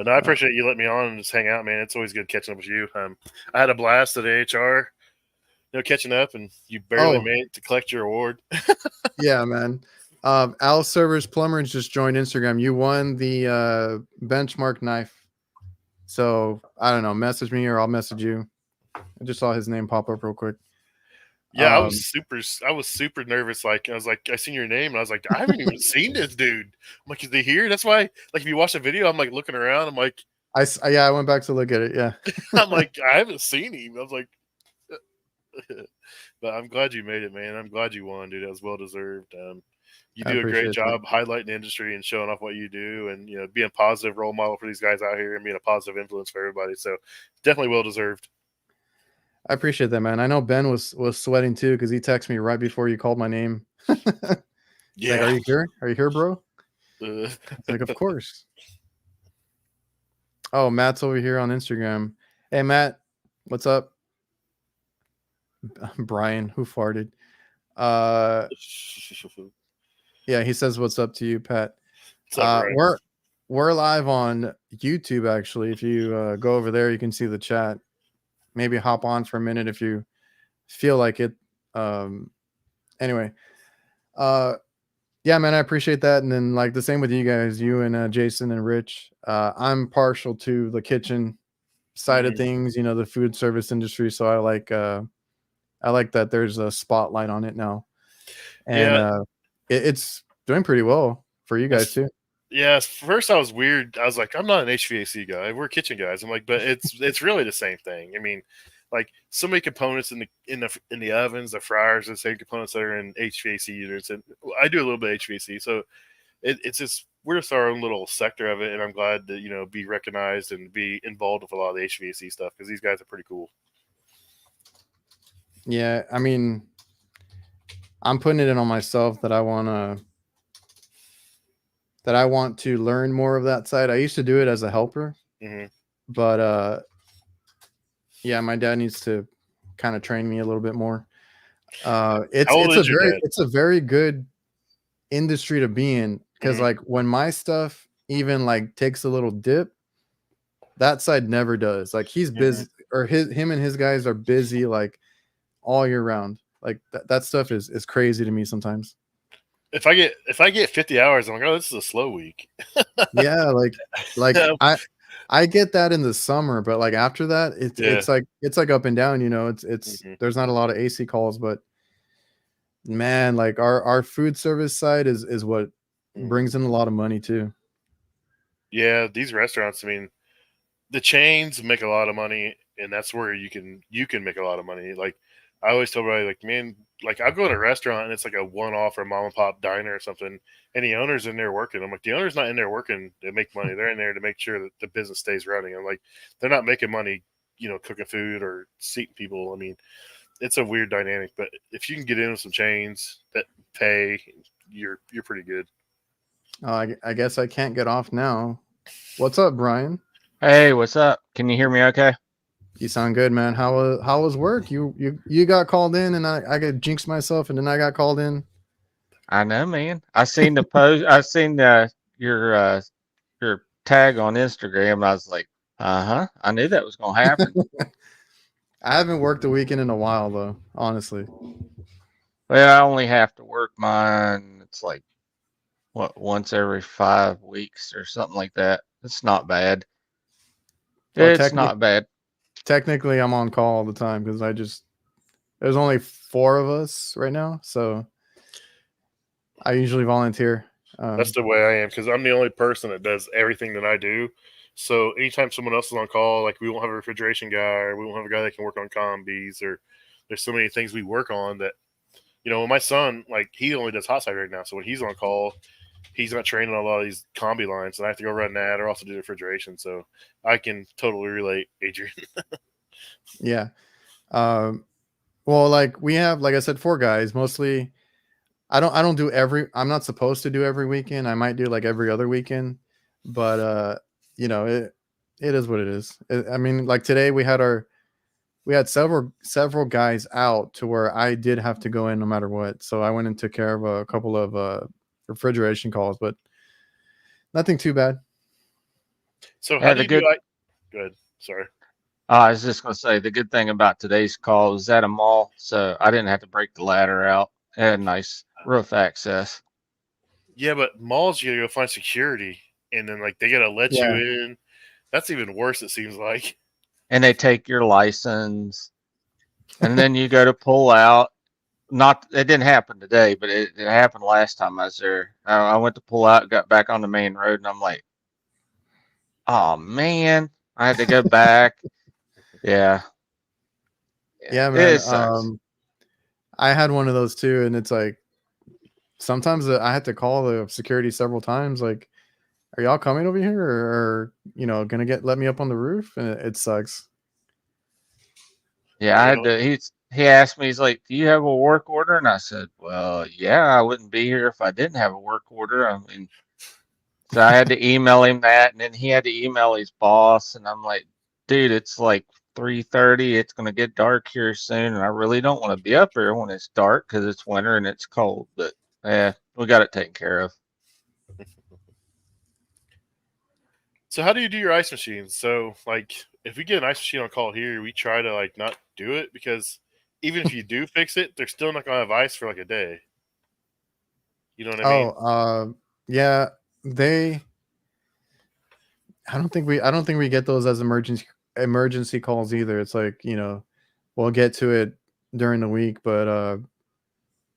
no, I appreciate you letting me on and just hang out, man. It's always good catching up with you. I had a blast at AHR. Catching up, and you barely made it to collect your award. Yeah, man. Al Servers Plumbers just joined Instagram. You won the benchmark knife. So I don't know. Message me or I'll message you. I just saw his name pop up real quick. Yeah, I was super nervous. Like I was like, I seen your name, and I was like, I haven't even seen this dude. I'm like, is he here? That's why. Like, if you watch the video, I'm like looking around. I'm like, I went back to look at it. Yeah. I'm like, I haven't seen him. I was like. But I'm glad you made it, man. I'm glad you won, dude. That was well deserved. You do a great job highlighting the industry and showing off what you do, and being a positive role model for these guys out here and being a positive influence for everybody. So definitely well deserved. I appreciate that, man. I know Ben was sweating too because he texted me right before you called my name. Yeah, like, are you here? Are you here, bro? Like, of course. Oh, Matt's over here on Instagram. Hey, Matt, what's up? Brian, who farted? Yeah, he says what's up to you, Pat. We're live on YouTube actually. If you go over there, you can see the chat. Maybe hop on for a minute if you feel like it. Anyway, yeah, man, I appreciate that. And then like the same with you guys, you and Jason and Rich. I'm partial to the kitchen side of things, the food service industry. So I like that there's a spotlight on it now. And it's doing pretty well for you guys too. Yeah, first I was weird. I was like, I'm not an HVAC guy. We're kitchen guys. I'm like, but it's really the same thing. I mean, like so many components in the ovens, the fryers, the same components that are in HVAC units, and I do a little bit of HVAC. So it's just we're just our own little sector of it, and I'm glad to be recognized and be involved with a lot of the HVAC stuff because these guys are pretty cool. Yeah, I mean, I'm putting it in on myself that I want to learn more of that side. I used to do it as a helper, but yeah, my dad needs to kind of train me a little bit more. It's a very good industry to be in because like when my stuff even like takes a little dip, that side never does. Like he's busy, or him and his guys are busy like all year round. Like that stuff is crazy to me sometimes. If I get 50 hours, I'm like, oh, this is a slow week. Yeah, like I get that in the summer, but like after that, it's like up and down. It's there's not a lot of AC calls, but man, like our food service side is what brings in a lot of money too. Yeah, these restaurants. I mean, the chains make a lot of money, and that's where you can make a lot of money. Like I always tell everybody, like, man, like I'll go to a restaurant and it's like a one-off or mom and pop diner or something, and the owner's in there working. I'm like, the owner's not in there working to make money. They're in there to make sure that the business stays running. I'm like, they're not making money, cooking food or seating people. I mean, it's a weird dynamic, but if you can get in with some chains that pay, you're pretty good. I guess I can't get off now. What's up, Brian? Hey, what's up? Can you hear me okay? You sound good, man. How was work? You got called in, and I got jinxed myself, and then I got called in. I know, man. I seen the post. I seen your tag on Instagram. And I was like, I knew that was gonna happen. I haven't worked a weekend in a while, though. Honestly. Well, I only have to work mine. It's like once every 5 weeks or something like that. It's not bad. It's not bad. Technically, I'm on call all the time because there's only 4 of us right now. So I usually volunteer. That's the way I am because I'm the only person that does everything that I do. So anytime someone else is on call, like we won't have a refrigeration guy, or we won't have a guy that can work on combis, or there's so many things we work on that, my son, like he only does hot side right now. So when he's on call, he's not training on a lot of these combi lines, and I have to go run that or also do refrigeration. So I can totally relate, Adrian. Yeah. Well, like we have, like I said, 4 guys. Mostly, I don't do every. I'm not supposed to do every weekend. I might do like every other weekend, but it is what it is. I mean, like today we had several guys out to where I did have to go in no matter what. So I went and took care of a couple of refrigeration calls, but nothing too bad. So Yeah, how do you do? Good. Sorry. I was just gonna say the good thing about today's call was at a mall, so I didn't have to break the ladder out. It had nice roof access. Yeah, but malls you gotta go find security, and then like they gotta let you Yeah. in. That's even worse. It seems like. And they take your license, and then you go to pull out. It didn't happen today, but it happened last time I was there. I went to pull out, got back on the main road, and I'm like, oh man, I had to go back. Yeah. Yeah, man. It sucks. I had one of those too, and it's like sometimes I had to call the security several times. Like, are y'all coming over here, or gonna let me up on the roof? And it sucks. Yeah, I had to. He asked me, he's like, "Do you have a work order?" And I said, "Well, yeah, I wouldn't be here if I didn't have a work order." I mean, so I had to email him that, and then he had to email his boss, and I'm like, "Dude, it's like 3:30. It's gonna get dark here soon, and I really don't want to be up here when it's dark because it's winter and it's cold." But yeah, we got it taken care of. So how do you do your ice machines? So like if we get an ice machine on call here, we try to like not do it because even if you do fix it, they're still not gonna have ice for like a day. You know what I mean? Yeah, I don't think we get those as emergency calls either. It's like, we'll get to it during the week, but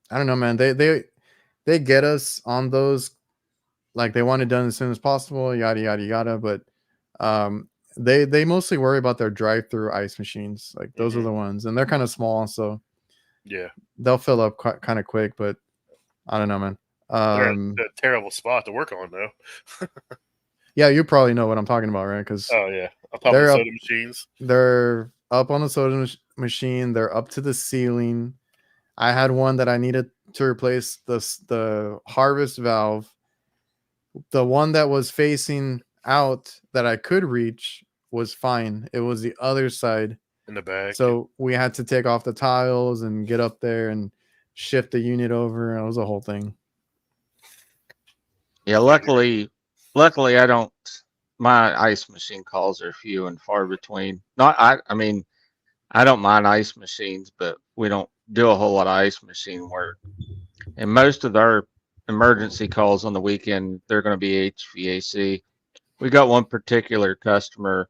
I don't know, man. They get us on those, like they want it done as soon as possible, yada yada yada. But they mostly worry about their drive-through ice machines. Like those are the ones, and they're kind of small, so Yeah. they'll fill up kind of quick. But I don't know, man. They're in a terrible spot to work on though. Yeah, you probably know what I'm talking about, right? Because Oh yeah, on top of the soda machines. They're up on the soda machine. They're up to the ceiling. I had one that I needed to replace the harvest valve. The one that was facing out that I could reach was fine. It was the other side in the back. So we had to take off the tiles and get up there and shift the unit over. It was a whole thing. Yeah, luckily I don't. My ice machine calls are few and far between. I mean, I don't mind ice machines, but we don't do a whole lot of ice machine work. And most of our emergency calls on the weekend, they're going to be HVAC. We got one particular customer.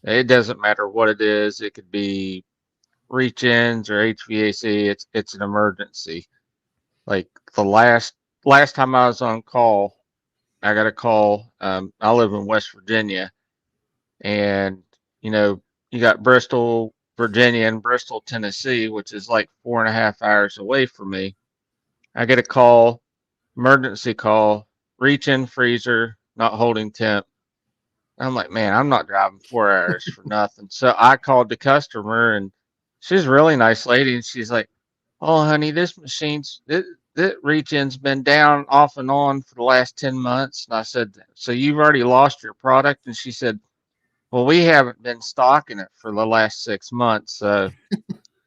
It doesn't matter what it is. It could be reach-ins or HVAC. It's an emergency. Like the last time I was on call, I got a call. I live in West Virginia, and you got Bristol, Virginia, and Bristol, Tennessee, which is like 4.5 hours away from me. I get a call, emergency call, reach in freezer, not holding temp. I'm like, man, I'm not driving 4 hours for nothing. So I called the customer, and she's a really nice lady, and she's like, "Oh, honey, this machine's that reach-in's been down off and on for the last 10 months." And I said, "So you've already lost your product?" And she said, "Well, we haven't been stocking it for the last 6 months." So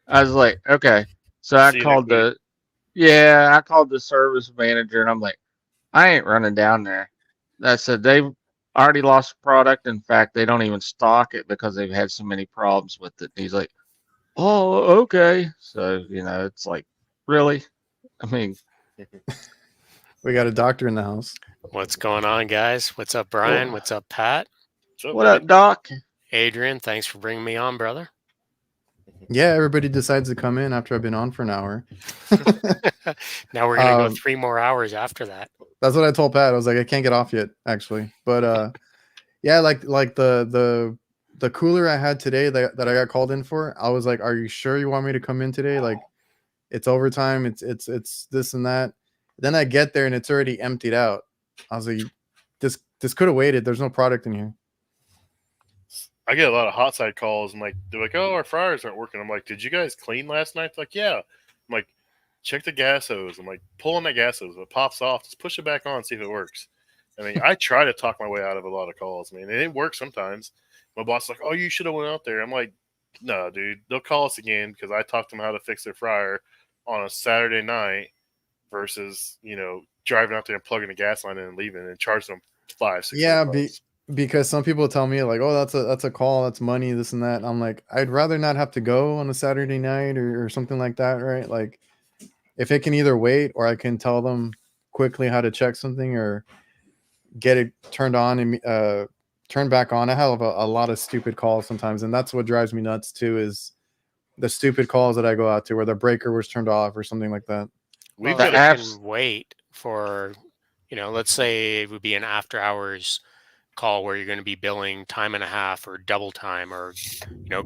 I was like, "Okay." So I called the service manager, and I'm like, "I ain't running down there." I said, "They've already lost the product. In fact, they don't even stock it because they've had so many problems with it." And he's like, "Oh, okay." So, it's like, really? I mean, we got a doctor in the house. What's going on, guys? What's up, Brian? What's up, Pat? What up, Doc? Adrian, thanks for bringing me on, brother. Yeah, everybody decides to come in after I've been on for an hour. Now we're gonna go Um, 3 more hours after that. That's what I told Pat. I was like, I can't get off yet, actually. But yeah, like the cooler I had today that I got called in for, I was like, are you sure you want me to come in today? Like, it's overtime. It's this and that. Then I get there and it's already emptied out. I was like, this could have waited. There's no product in here. I get a lot of hot side calls and like they're like, "Oh, our fryers aren't working." I'm like, "Did you guys clean last night?" They're like, "Yeah." I'm like, "Check the gas hose." I'm like, "Pull on that gas hose. If it pops off, just push it back on, see if it works." I mean, I try to talk my way out of a lot of calls. I mean, it works sometimes. My boss is like, "Oh, you should have went out there." I'm like, "No, dude. They'll call us again because I talked them how to fix their fryer on a Saturday night versus driving out there and plugging the gas line in and leaving and charging them $500-$600." Yeah, because some people tell me like, oh, that's a call, that's money, this and that. I'm like, I'd rather not have to go on a Saturday night or something like that, right? Like, if it can either wait or I can tell them quickly how to check something or get it turned on and turned back on. I have a lot of stupid calls sometimes, and that's what drives me nuts too. Is the stupid calls that I go out to where the breaker was turned off or something like that. We've Well, got if a you can wait for, let's say it would be an after hours call where you're going to be billing time and a half or double time or,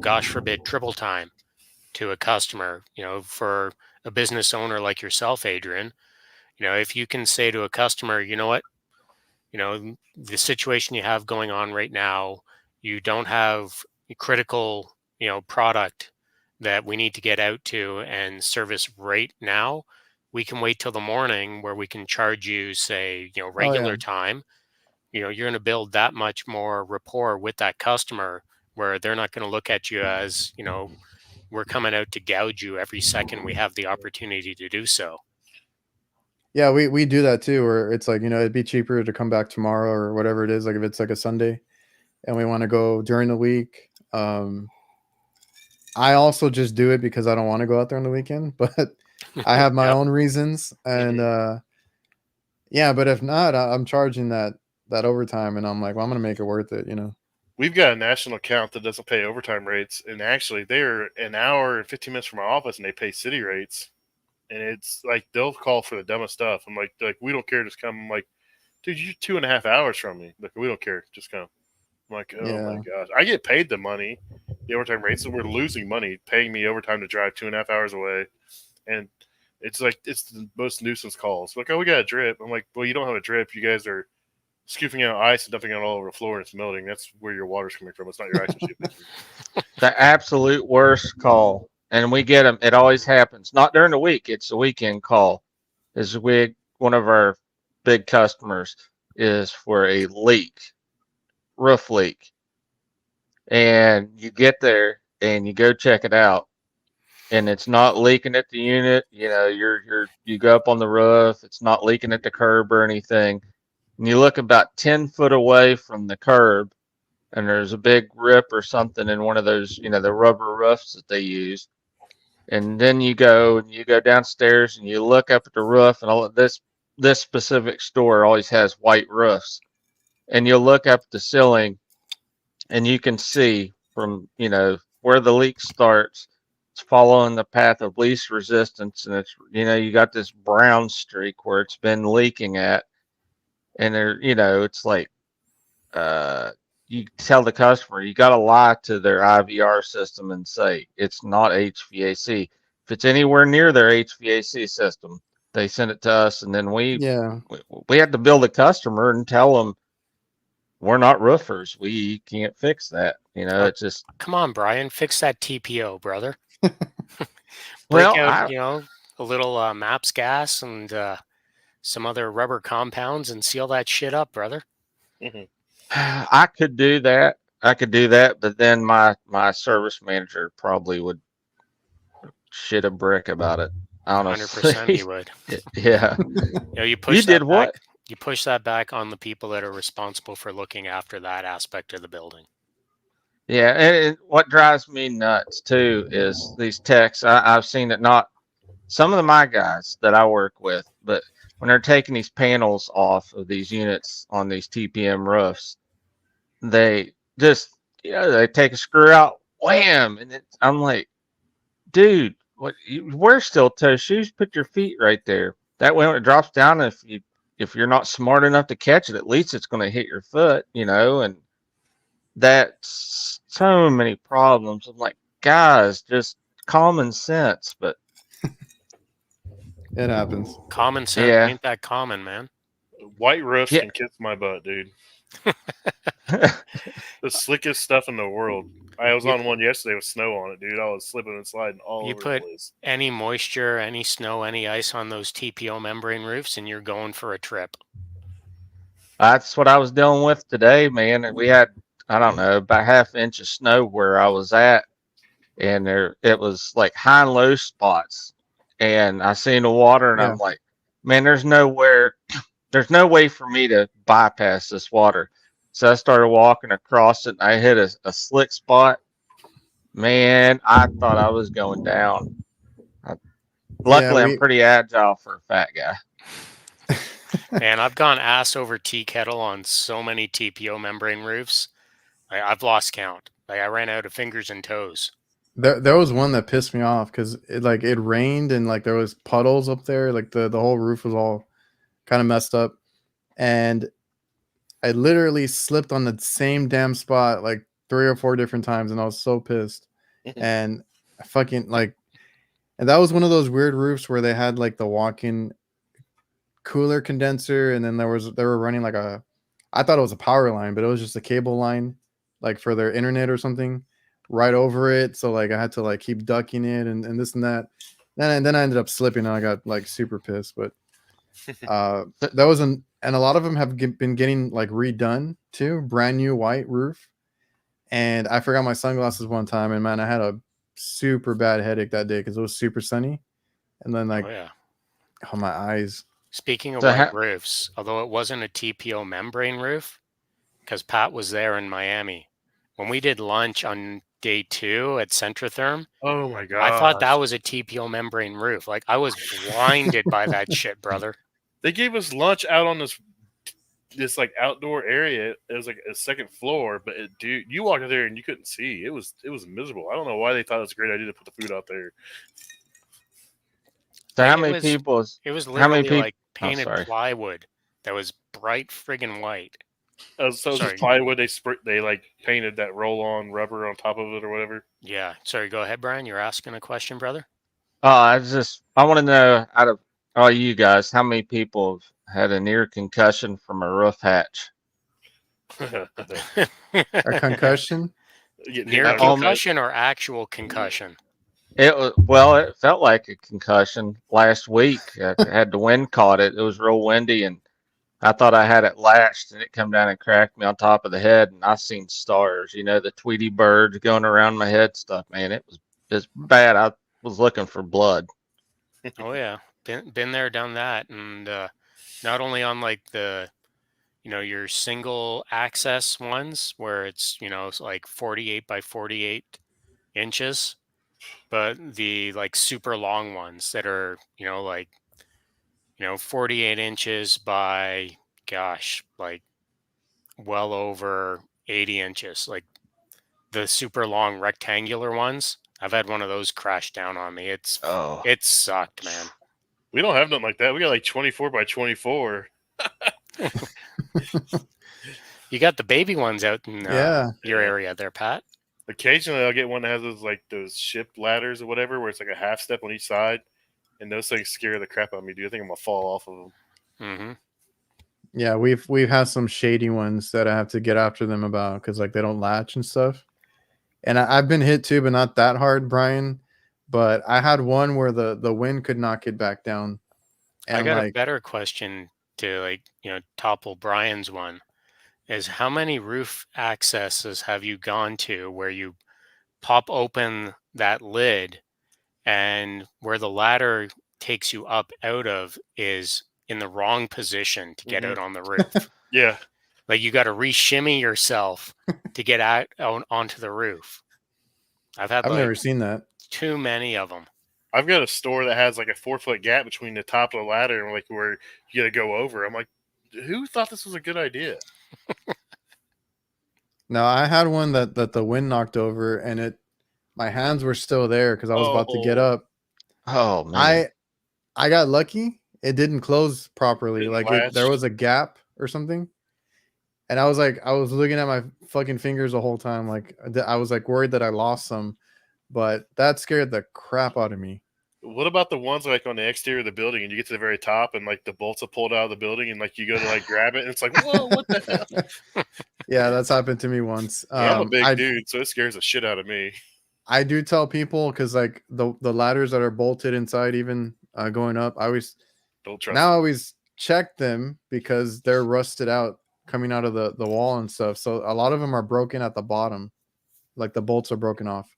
gosh forbid, triple time to a customer, for a business owner like yourself, Adrian, if you can say to a customer, you know what, the situation you have going on right now, you don't have a critical, product that we need to get out to and service right now. We can wait till the morning where we can charge you, say, regular time. You're going to build that much more rapport with that customer where they're not going to look at you as, we're coming out to gouge you every second we have the opportunity to do so. Yeah, we do that too, where it's like, it'd be cheaper to come back tomorrow or whatever it is, like if it's like a Sunday and we want to go during the week. I also just do it because I don't want to go out there on the weekend, but I have my Yep. own reasons. And yeah, but if not, I'm charging that overtime and I'm like, well, I'm gonna make it worth it, We've got a national account that doesn't pay overtime rates, and actually they're an hour and 15 minutes from our office, and they pay city rates. And it's like they'll call for the dumbest stuff. I'm like we don't care, just come. I'm like, dude, you're 2.5 hours from me. Like, we don't care, just come. I'm like, oh Yeah. my gosh, I get paid the money, the overtime rates, so we're losing money paying me overtime to drive 2.5 hours away, and it's like it's the most nuisance calls. Like, oh, we got a drip. I'm like, well, you don't have a drip. You guys are scooping out ice and dumping it all over the floor and it's melting. That's where your water's coming from. It's not your ice machine. The absolute worst call, and we get them. It always happens. Not during the week. It's a weekend call. Is one of our big customers is for a leak, roof leak, and you get there and you go check it out, and it's not leaking at the unit. You go up on the roof. It's not leaking at the curb or anything. And you look about 10 foot away from the curb, and there's a big rip or something in one of those, the rubber roofs that they use. And then you go downstairs and you look up at the roof, and all of this specific store always has white roofs. And you'll look up at the ceiling and you can see from, where the leak starts, it's following the path of least resistance. And it's, you got this brown streak where it's been leaking at. And it's like, you tell the customer, you got to lie to their IVR system and say it's not HVAC. If it's anywhere near their HVAC system, they send it to us, and then we have to bill the customer and tell them we're not roofers. We can't fix that. It's just, Come on, Brian, fix that TPO, brother. well, out, a little MAPS gas and some other rubber compounds and seal that shit up, brother. Mm-hmm. I could do that. But then my service manager probably would shit a brick about it. Honestly. 100% he would. Yeah. You push You that did back, what? You push that back on the people that are responsible for looking after that aspect of the building. Yeah, and what drives me nuts too is these techs. I've seen it, not some of my guys that I work with, but when they're taking these panels off of these units on these TPM roofs, they just, they take a screw out, wham, and I'm like, dude, what you wear steel toe shoes, put your feet right there. That way when it drops down, if you're not smart enough to catch it, at least it's going to hit your foot, and that's so many problems. I'm like, guys, just common sense. But It happens. Common sense yeah. ain't that common, man. White roofs Yeah. can kiss my butt, dude. The slickest stuff in the world. I was on one yesterday with snow on it, dude. I was slipping and sliding all You over put the place. any moisture, any snow, any ice on those TPO membrane roofs, and you're going for a trip. That's what I was dealing with today, man. And we had, I don't know, about half inch of snow where I was at, and it was like high and low spots. And I seen the water, and Yeah. I'm like, man, there's no way for me to bypass this water. So I started walking across it, and I hit a slick spot. Man, I thought I was going down. Luckily, I'm pretty agile for a fat guy. Man, I've gone ass over tea kettle on so many TPO membrane roofs. I've lost count. I ran out of fingers and toes. There was one that pissed me off because it rained and like there was puddles up there. Like the whole roof was all kind of messed up. And I literally slipped on the same damn spot like 3 or 4 different times, and I was so pissed. And I fucking and that was one of those weird roofs where they had like the walk-in cooler condenser, and then they were running like I thought it was a power line, but it was just a cable line like for their internet or something right over it. So like I had to like keep ducking it and this and that. Then I ended up slipping and I got like super pissed. But that was and a lot of them have been getting like redone too, brand new white roof. And I forgot my sunglasses one time, and man, I had a super bad headache that day because it was super sunny. And then like, Oh, yeah. oh, my eyes. Speaking of So white roofs, although it wasn't a TPO membrane roof, because Pat was there in Miami, when we did lunch on day 2 at Centrotherm, Oh my god! I thought that was a TPO membrane roof. Like I was blinded by that shit, brother. They gave us lunch out on this like outdoor area. It was like a second floor, but dude, you walked out there and you couldn't see. It was miserable. I don't know why they thought it was a great idea to put the food out there. So Like, how it many was- people? It was How many literally peop- like painted sorry. plywood that was bright friggin' white. So it was Sorry. just plywood. They like painted that roll-on rubber on top of it or whatever. Yeah. Sorry, go ahead, Brian. You're asking a question, brother? I want to know out of all you guys, how many people have had a near concussion from a roof hatch? A concussion? Near concussion or actual concussion? It felt like a concussion last week. I had the wind caught it. It was real windy, and I thought I had it latched, and it come down and cracked me on top of the head, and I seen stars. The Tweety birds going around my head stuff. Man, it's bad. I was looking for blood. Oh yeah, been there, done that, and not only on like the, your single access ones where it's it's like 48 by 48 inches, but the like super long ones that are 48 inches by like well over 80 inches, like the super long rectangular ones. I've had one of those crash down on me. It sucked, man. We don't have nothing like that. We got like 24 by 24. You got the baby ones out in your area there, Pat. Occasionally, I'll get one that has those ship ladders or whatever, where it's like a half step on each side, and those things scare the crap out of me, dude. I think I'm gonna fall off of them. Mm-hmm. Yeah, we've had some shady ones that I have to get after them about because like they don't latch and stuff. And I've been hit too, but not that hard, Brian. But I had one where the wind could knock it back down. And I got a better question to topple Brian's one. Is how many roof accesses have you gone to where you pop open that lid and where the ladder takes you up out of is in the wrong position to get out on the roof? Yeah. Like you got to re-shimmy yourself to get out onto the roof. I've never seen that. Too many of them. I've got a store that has like a 4-foot gap between the top of the ladder and like where you got to go over. I'm like, who thought this was a good idea? No, I had one that the wind knocked over, and my hands were still there because I was about to get up, Oh man. I got lucky. It didn't close properly. Didn't Like there latch. was a gap or something. And I was looking at my fucking fingers the whole time. Like I was like worried that I lost some, but that scared the crap out of me. What about the ones like on the exterior of the building, and you get to the very top, and like the bolts are pulled out of the building, and like you go to like grab it, and it's like, whoa, what the hell? Yeah, that's happened to me once. Yeah, I'm a big dude, so it scares the shit out of me. I do tell people because like the ladders that are bolted inside, even going up, I Don't trust. now I Them. always check them because they're rusted out coming out of the wall and stuff. So a lot of them are broken at the bottom, like the bolts are broken off.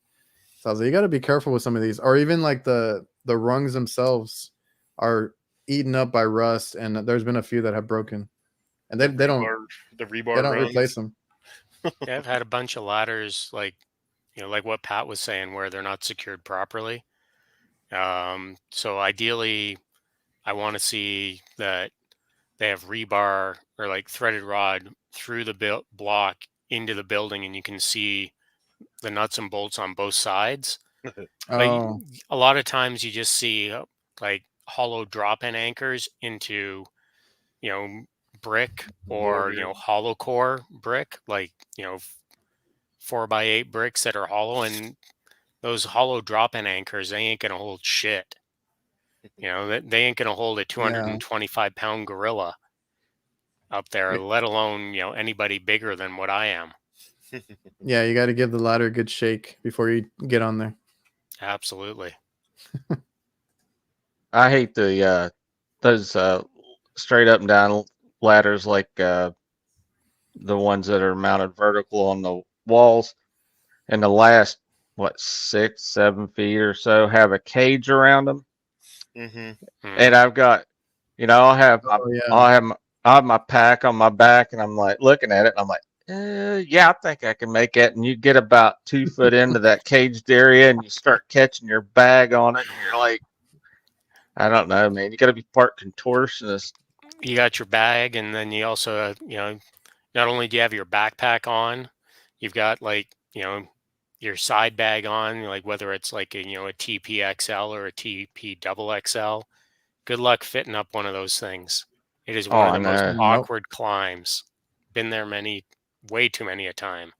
So I was like, you got to be careful with some of these, or even like the rungs themselves are eaten up by rust, and there's been a few that have broken, and they don't The rebar they don't rungs. replace them. Yeah, I've had a bunch of ladders, like like what Pat was saying, where they're not secured properly. So ideally, I want to see that they have rebar or like threaded rod through the block into the building, and you can see the nuts and bolts on both sides. But Oh, a lot of times you just see like hollow drop-in anchors into you know brick or Mortar. hollow core brick, like 4x8 bricks that are hollow, and those hollow drop-in anchors, they ain't gonna hold shit. They ain't gonna hold a 225-pound gorilla up there, let alone anybody bigger than what I am. yeah, you got to give the ladder a good shake before you get on there. Absolutely. I hate those straight up and down ladders like the ones that are mounted vertical on the walls, and the last 6-7 feet or so have a cage around them. And I've got, I'll have my pack on my back, and I'm like looking at it, and I'm like, yeah, I think I can make it. And you get about 2 foot into that caged area, and you start catching your bag on it, and you're like, I don't know, man. You got to be part contortionist. You got your bag, and then you also, not only do you have your backpack on, you've got like, your side bag on, like whether it's like a TPXL or a TP double XL. Good luck fitting up one of those things. It is one of the most awkward climbs. Been there way too many a time.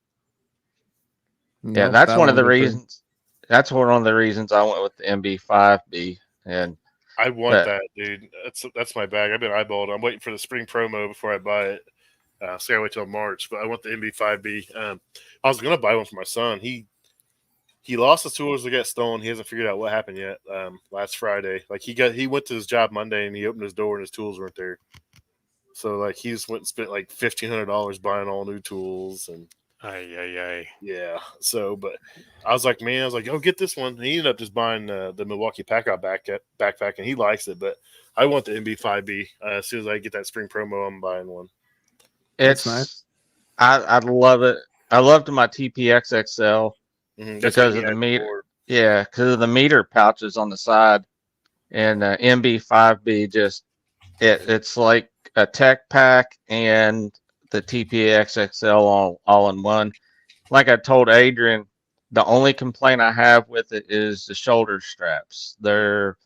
Yeah, that's one of the reasons. That's one of the reasons I went with the MB5B, and I want that, dude. That's my bag. I've been eyeballing. I'm waiting for the spring promo before I buy it. So I wait till March, but I want the MB5B. I was gonna buy one for my son. He lost his tools that got stolen. He hasn't figured out what happened yet. Last Friday, like he went to his job Monday and he opened his door and his tools weren't there. So like he just went and spent like $1,500 buying all new tools and. Yeah. So, but I was like, oh, get this one. And he ended up just buying the Milwaukee Packout backpack, and he likes it. But I want the MB5B. As soon as I get that spring promo, I'm buying one. It's nice. I love it. I loved my TPXXL because of the meter. Yeah, because of the meter pouches on the side, and MB5B it's like a tech pack and the TPXXL all in one. Like I told Adrian, the only complaint I have with it is the shoulder straps. They're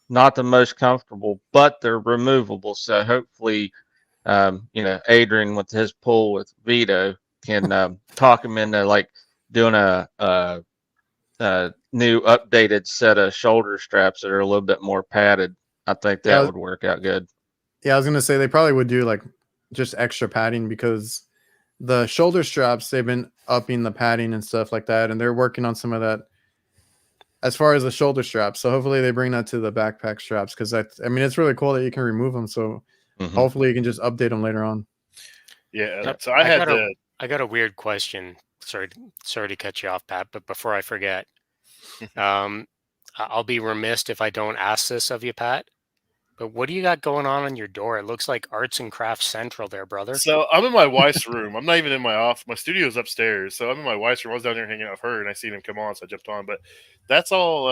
not the most comfortable, but they're removable. So hopefully, Adrian with his pull with Vito can talk him into like doing a new updated set of shoulder straps that are a little bit more padded. I think that would work out good. Yeah, I was gonna say they probably would do like just extra padding because the shoulder straps, they've been upping the padding and stuff like that, and they're working on some of that as far as the shoulder straps. So hopefully they bring that to the backpack straps because it's really cool that you can remove them. So hopefully you can just update them later on. Yeah. So I got a weird question. Sorry to cut you off, Pat, but before I forget, I'll be remiss if I don't ask this of you, Pat. But what do you got going on your door? It looks like Arts and Crafts Central there, brother. So I'm in my wife's room. I'm not even in my office. My studio's upstairs. So I'm in my wife's room. I was down there hanging out with her, and I seen him come on, so I jumped on. But that's all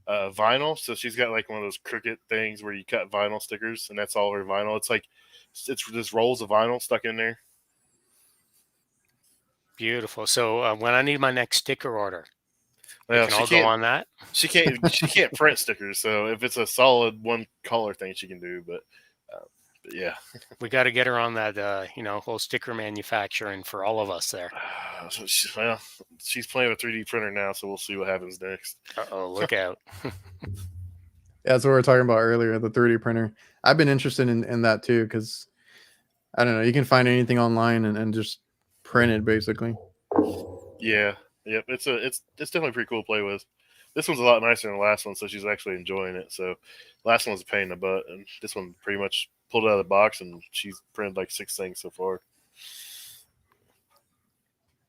vinyl. So she's got like one of those Cricut things where you cut vinyl stickers, and that's all her vinyl. It's like it's just rolls of vinyl stuck in there. Beautiful. So when I need my next sticker order, Well, can all go on that. She can't print stickers. So if it's a solid one color thing, she can do. But yeah, We got to get her on that, whole sticker manufacturing for all of us there. well, she's playing with 3D printer now, so we'll see what happens next. Uh-oh, look out. Yeah, that's what we were talking about earlier, the 3D printer. I've been interested in that too, because I don't know, you can find anything online and just print it basically. Yeah, yep. It's definitely pretty cool to play with. This one's a lot nicer than the last one, so she's actually enjoying it. So, last one was a pain in the butt, and this one pretty much pulled it out of the box, and she's printed like 6 things so far.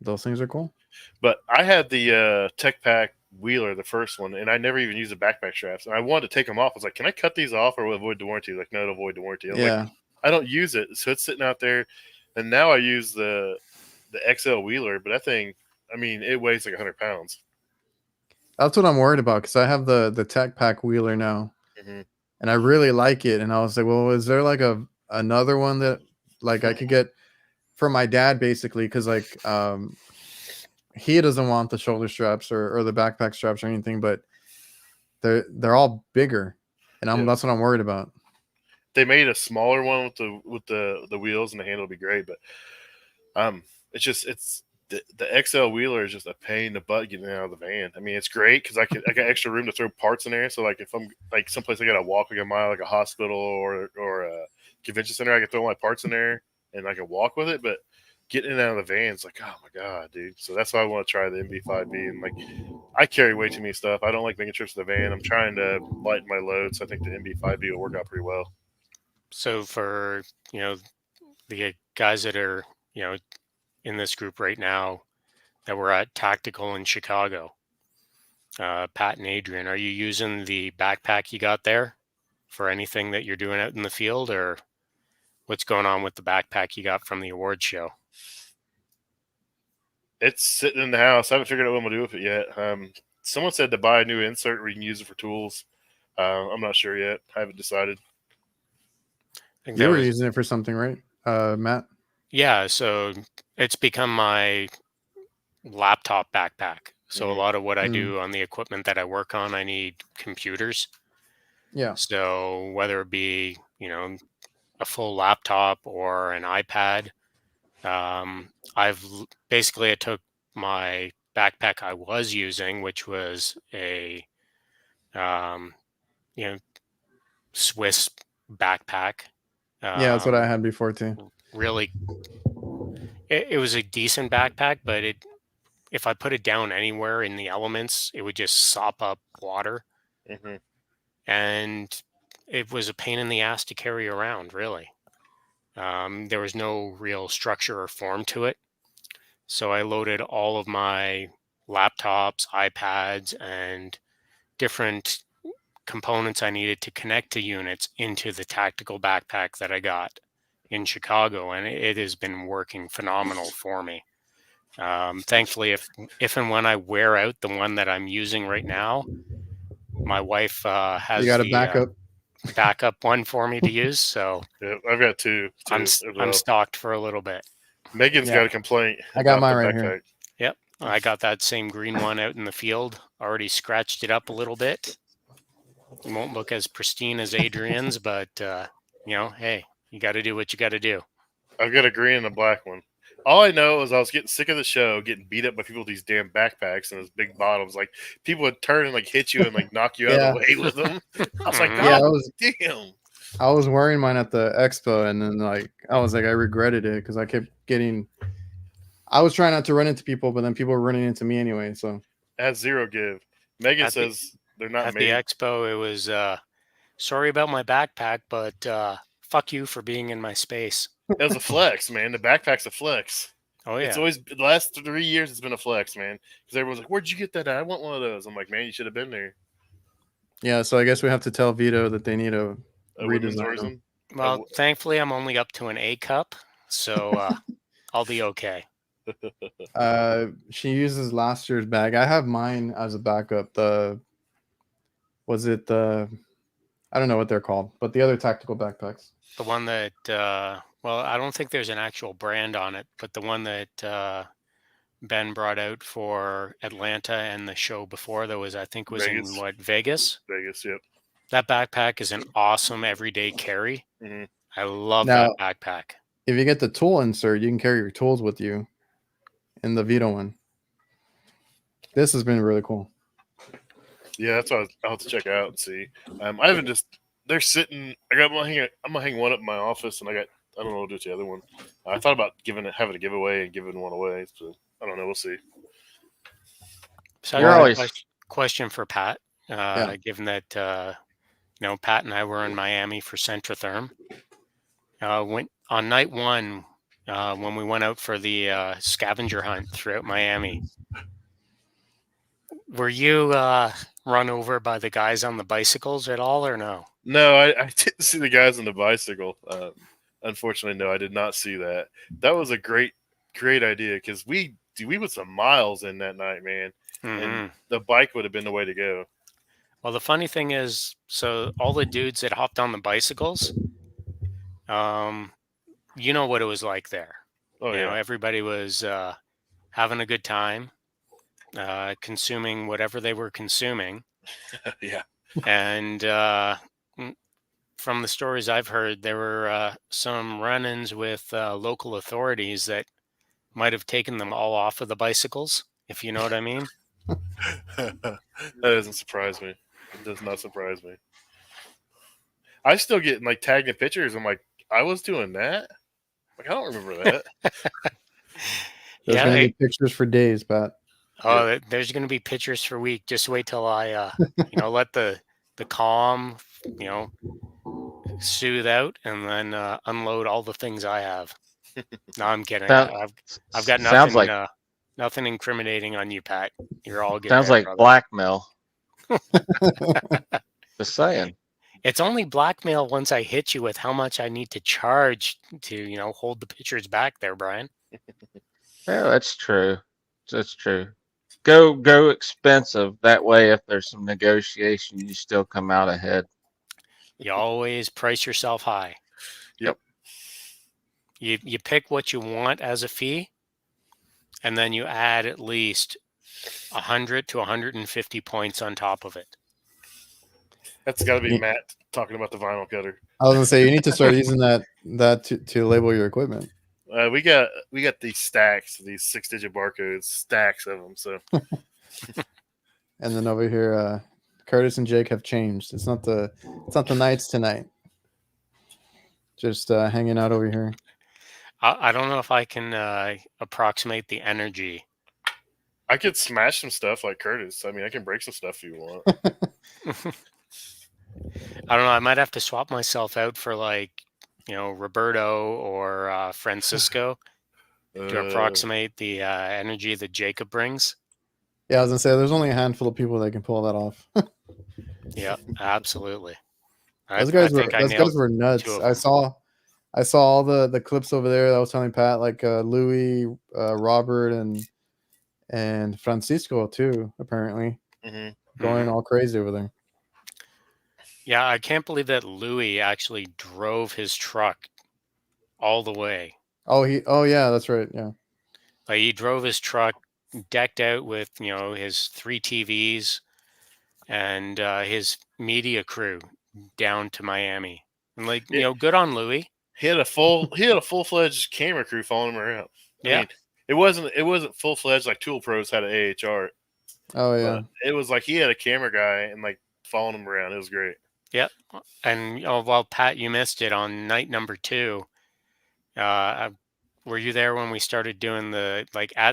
Those things are cool. But I had the Tech Pack Wheeler, the first one, and I never even used the backpack straps. And I wanted to take them off. I was like, can I cut these off or will it avoid the warranty? Like, no, it'll avoid the warranty. I'm Yeah. like, I don't use it, so it's sitting out there. And now I use the XL Wheeler, but that thing, I mean, it weighs like 100 pounds. That's what I'm worried about, because I have the Tech Pack Wheeler now, Mm-hmm. and I really like it. And I was like, well, is there like another one that like I could get for my dad, basically? Because like he doesn't want the shoulder straps or the backpack straps or anything, but they're all bigger, and that's what I'm worried about. They made a smaller one with the wheels and the handle would be great, but it's the XL Wheeler is just a pain in the butt getting out of the van. I mean, it's great because I got extra room to throw parts in there. So like if I'm like someplace I gotta walk like a mile, like a hospital or a convention center, I can throw my parts in there and I can walk with it. But getting it out of the van is like, oh my god, dude. So that's why I want to try the MB5B. And like, I carry way too many stuff. I don't like making trips to the van. I'm trying to lighten my load, so I think the MB5B will work out pretty well. So for, the guys that are, in this group right now that we're at Tactical in Chicago, Pat and Adrian, are you using the backpack you got there for anything that you're doing out in the field, or what's going on with the backpack you got from the awards show? It's sitting in the house. I haven't figured out what I'm gonna do with it yet. Someone said to buy a new insert where you can use it for tools. I'm not sure yet. I haven't decided. I think You were using it for something, right, Matt? Yeah, so it's become my laptop backpack. So a lot of what I do on the equipment that I work on, I need computers. Yeah. So whether it be, a full laptop or an iPad, I took my backpack I was using, which was a, Swiss backpack. Yeah, that's what I had before too. Really, it was a decent backpack, but if I put it down anywhere in the elements, it would just sop up water. Mm-hmm. And it was a pain in the ass to carry around, really. There was no real structure or form to it. So I loaded all of my laptops, iPads, and different components I needed to connect to units into the tactical backpack that I got in Chicago, and it has been working phenomenal for me. Thankfully, if and when I wear out the one that I'm using right now, my wife has You got a backup one for me to use. So yeah, I've got two. I'm stocked for a little bit. Megan's got a complaint. I got mine right here. Yep, I got that same green one out in the field. Already scratched it up a little bit. It won't look as pristine as Adrian's, but hey, you got to do what you got to do. I've got a green and a black one. All I know is I was getting sick of the show, getting beat up by people with these damn backpacks and those big bottoms. Like people would turn and like hit you and like knock you out of the way with them. I was like, damn. I was wearing mine at the expo, and then I regretted it because I kept getting. I was trying not to run into people, but then people were running into me anyway. So it has zero give. Megan says they're not at made. the expo. It was sorry about my backpack, but fuck you for being in my space. It was a flex, man. The backpack's a flex. Oh yeah, it's always the last 3 years. It's been a flex, man. Because everyone's like, "Where'd you get that at? I want one of those." I'm like, "Man, you should have been there." Yeah, so I guess we have to tell Vito that they need a women's redesign. version. Well, thankfully, I'm only up to an A cup, so I'll be okay. She uses last year's bag. I have mine as a backup. I don't know what they're called, but the other tactical backpacks. The one that, I don't think there's an actual brand on it, but the one that Ben brought out for Atlanta and the show before that was, I think, was in Vegas. what, Vegas. Vegas, yep. That backpack is an awesome everyday carry. hmm I love Now, that backpack. if you get the tool insert, you can carry your tools with you in the Vito one. This has been really cool. Yeah, that's what I'll have to check out and see. I haven't just they're sitting. I'm gonna hang one up in my office, and I don't know what to do with the other one. I thought about having a giveaway and giving one away, so I don't know. We'll see. So You're I got a always- question for Pat. Given that Pat and I were in Miami for Centrotherm, when on night one, when we went out for the scavenger hunt throughout Miami, were you run over by the guys on the bicycles at all, or no? No, I didn't see the guys on the bicycle. Unfortunately, no, I did not see that. That was a great idea because we put some miles in that night, man. Mhm. And the bike would have been the way to go. Well, the funny thing is, so all the dudes that hopped on the bicycles, you know what it was like there. Oh You know, yeah, everybody was having a good time, consuming whatever they were consuming. yeah. And from the stories I've heard, there were some run-ins with local authorities that might have taken them all off of the bicycles, if you know what I mean. That doesn't surprise me. It does not surprise me. I still get like tagged in pictures. I'm like, I was doing that. Like I don't remember that. There's Yeah, gonna be pictures for days, Pat. Oh, there's going to be pictures for week. Just wait till I, let the calm, soothe out, and then unload all the things I have. No, I'm kidding. Sound- I've got nothing. Sounds like Nothing incriminating on you, Pat. You're all good. sounds there, like brother. blackmail. Just saying. It's only blackmail once I hit you with how much I need to charge to, hold the pictures back there, Brian. Yeah, that's true. That's true. Go expensive. That way, if there's some negotiation, you still come out ahead. You always price yourself high. Yep. You pick what you want as a fee, and then you add at least 100 to 150 points on top of it. That's got to be Yeah. Matt talking about the vinyl cutter. I was gonna say you need to start using that to label your equipment. We got these stacks, these 6-digit barcodes, stacks of them. So And then over here, Curtis and Jake have changed. It's not the nights tonight. Just hanging out over here. I don't know if I can approximate the energy. I could smash some stuff like Curtis. I mean, I can break some stuff if you want. I don't know. I might have to swap myself out for Roberto or Francisco to approximate the energy that Jacob brings. Yeah, I was gonna say there's only a handful of people that can pull that off. Yeah, absolutely. Those guys I think I nailed were nuts. two of I them. saw all the clips over there that I was telling Pat, like Louis, Robert, and Francisco too. Apparently hmm going all crazy over there. Yeah, I can't believe that Louis actually drove his truck all the way. Oh yeah, that's right. Yeah. Like he drove his truck decked out with, his 3 TVs and his media crew down to Miami. And good on Louis. He had a full-fledged camera crew following him around. I Yeah. mean, it wasn't full-fledged like Tool Pros had an AHR. Oh yeah. It was like he had a camera guy and like following him around. It was great. Yep. And well, Pat, you missed it on night number 2. Were you there when we started doing the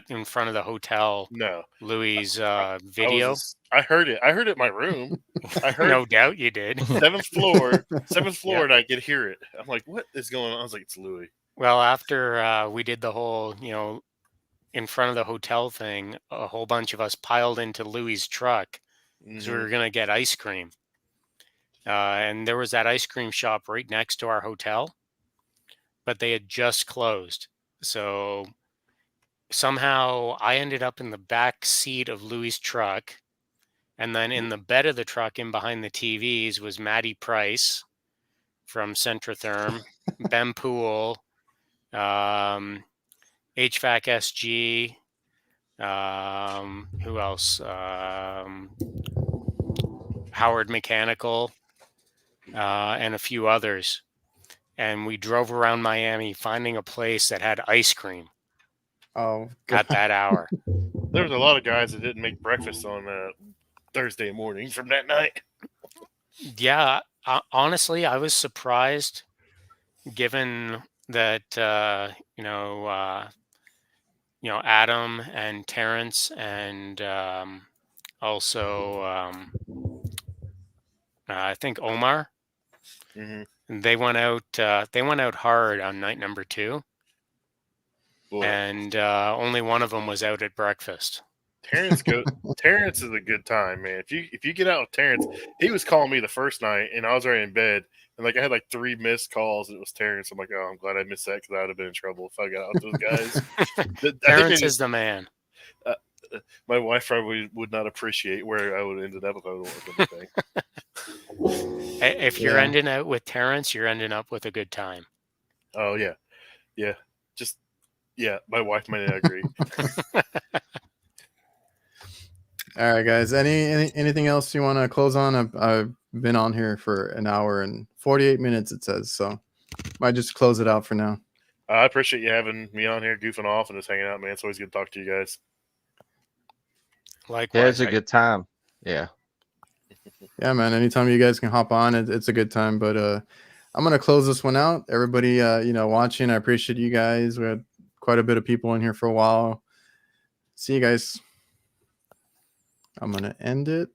in front of the hotel? No, Louis' video. I heard it. I heard it in my room. I heard No doubt you did. 7th floor, Yeah. and I could hear it. I'm like, what is going on? I was like, it's Louis. Well, after we did the whole, in front of the hotel thing, a whole bunch of us piled into Louis' truck because we were going to get ice cream. And there was that ice cream shop right next to our hotel, but they had just closed. So somehow I ended up in the back seat of Louis' truck. And then in the bed of the truck in behind the TVs was Maddie Price from Centrotherm, Ben Poole, HVAC SG, Who else? Howard Mechanical, and a few others. And we drove around Miami finding a place that had ice cream Oh, at that hour. There was a lot of guys that didn't make breakfast on Thursday morning from that night. Yeah, honestly, I was surprised, given that Adam and Terrence and also I think Omar. Mhm. They went out. They went out hard on night number 2, Boy, and only one of them was out at breakfast. Terrence is a good time, man. If you get out with Terrence, he was calling me the first night, and I was already in bed, and like I had like 3 missed calls. And it was Terrence. I'm like, oh, I'm glad I missed that because I would have been in trouble if I got out with those guys. I think Terrence is the man. my wife probably would not appreciate where I would have ended up if I would have done anything. If you're Yeah. ending out with Terrence, you're ending up with a good time. Oh yeah, just my wife might not agree. all right, guys. Anything else you want to close on? I've been on here for an hour and 48 minutes. It says so. Might just close it out for now. I appreciate you having me on here, goofing off, and just hanging out, man. It's always good to talk to you guys. Likewise, Yeah, it's a good time. Yeah. Yeah, man. Anytime you guys can hop on, it's a good time. But I'm gonna close this one out. Everybody, watching, I appreciate you guys. We had quite a bit of people in here for a while. See you guys. I'm gonna end it.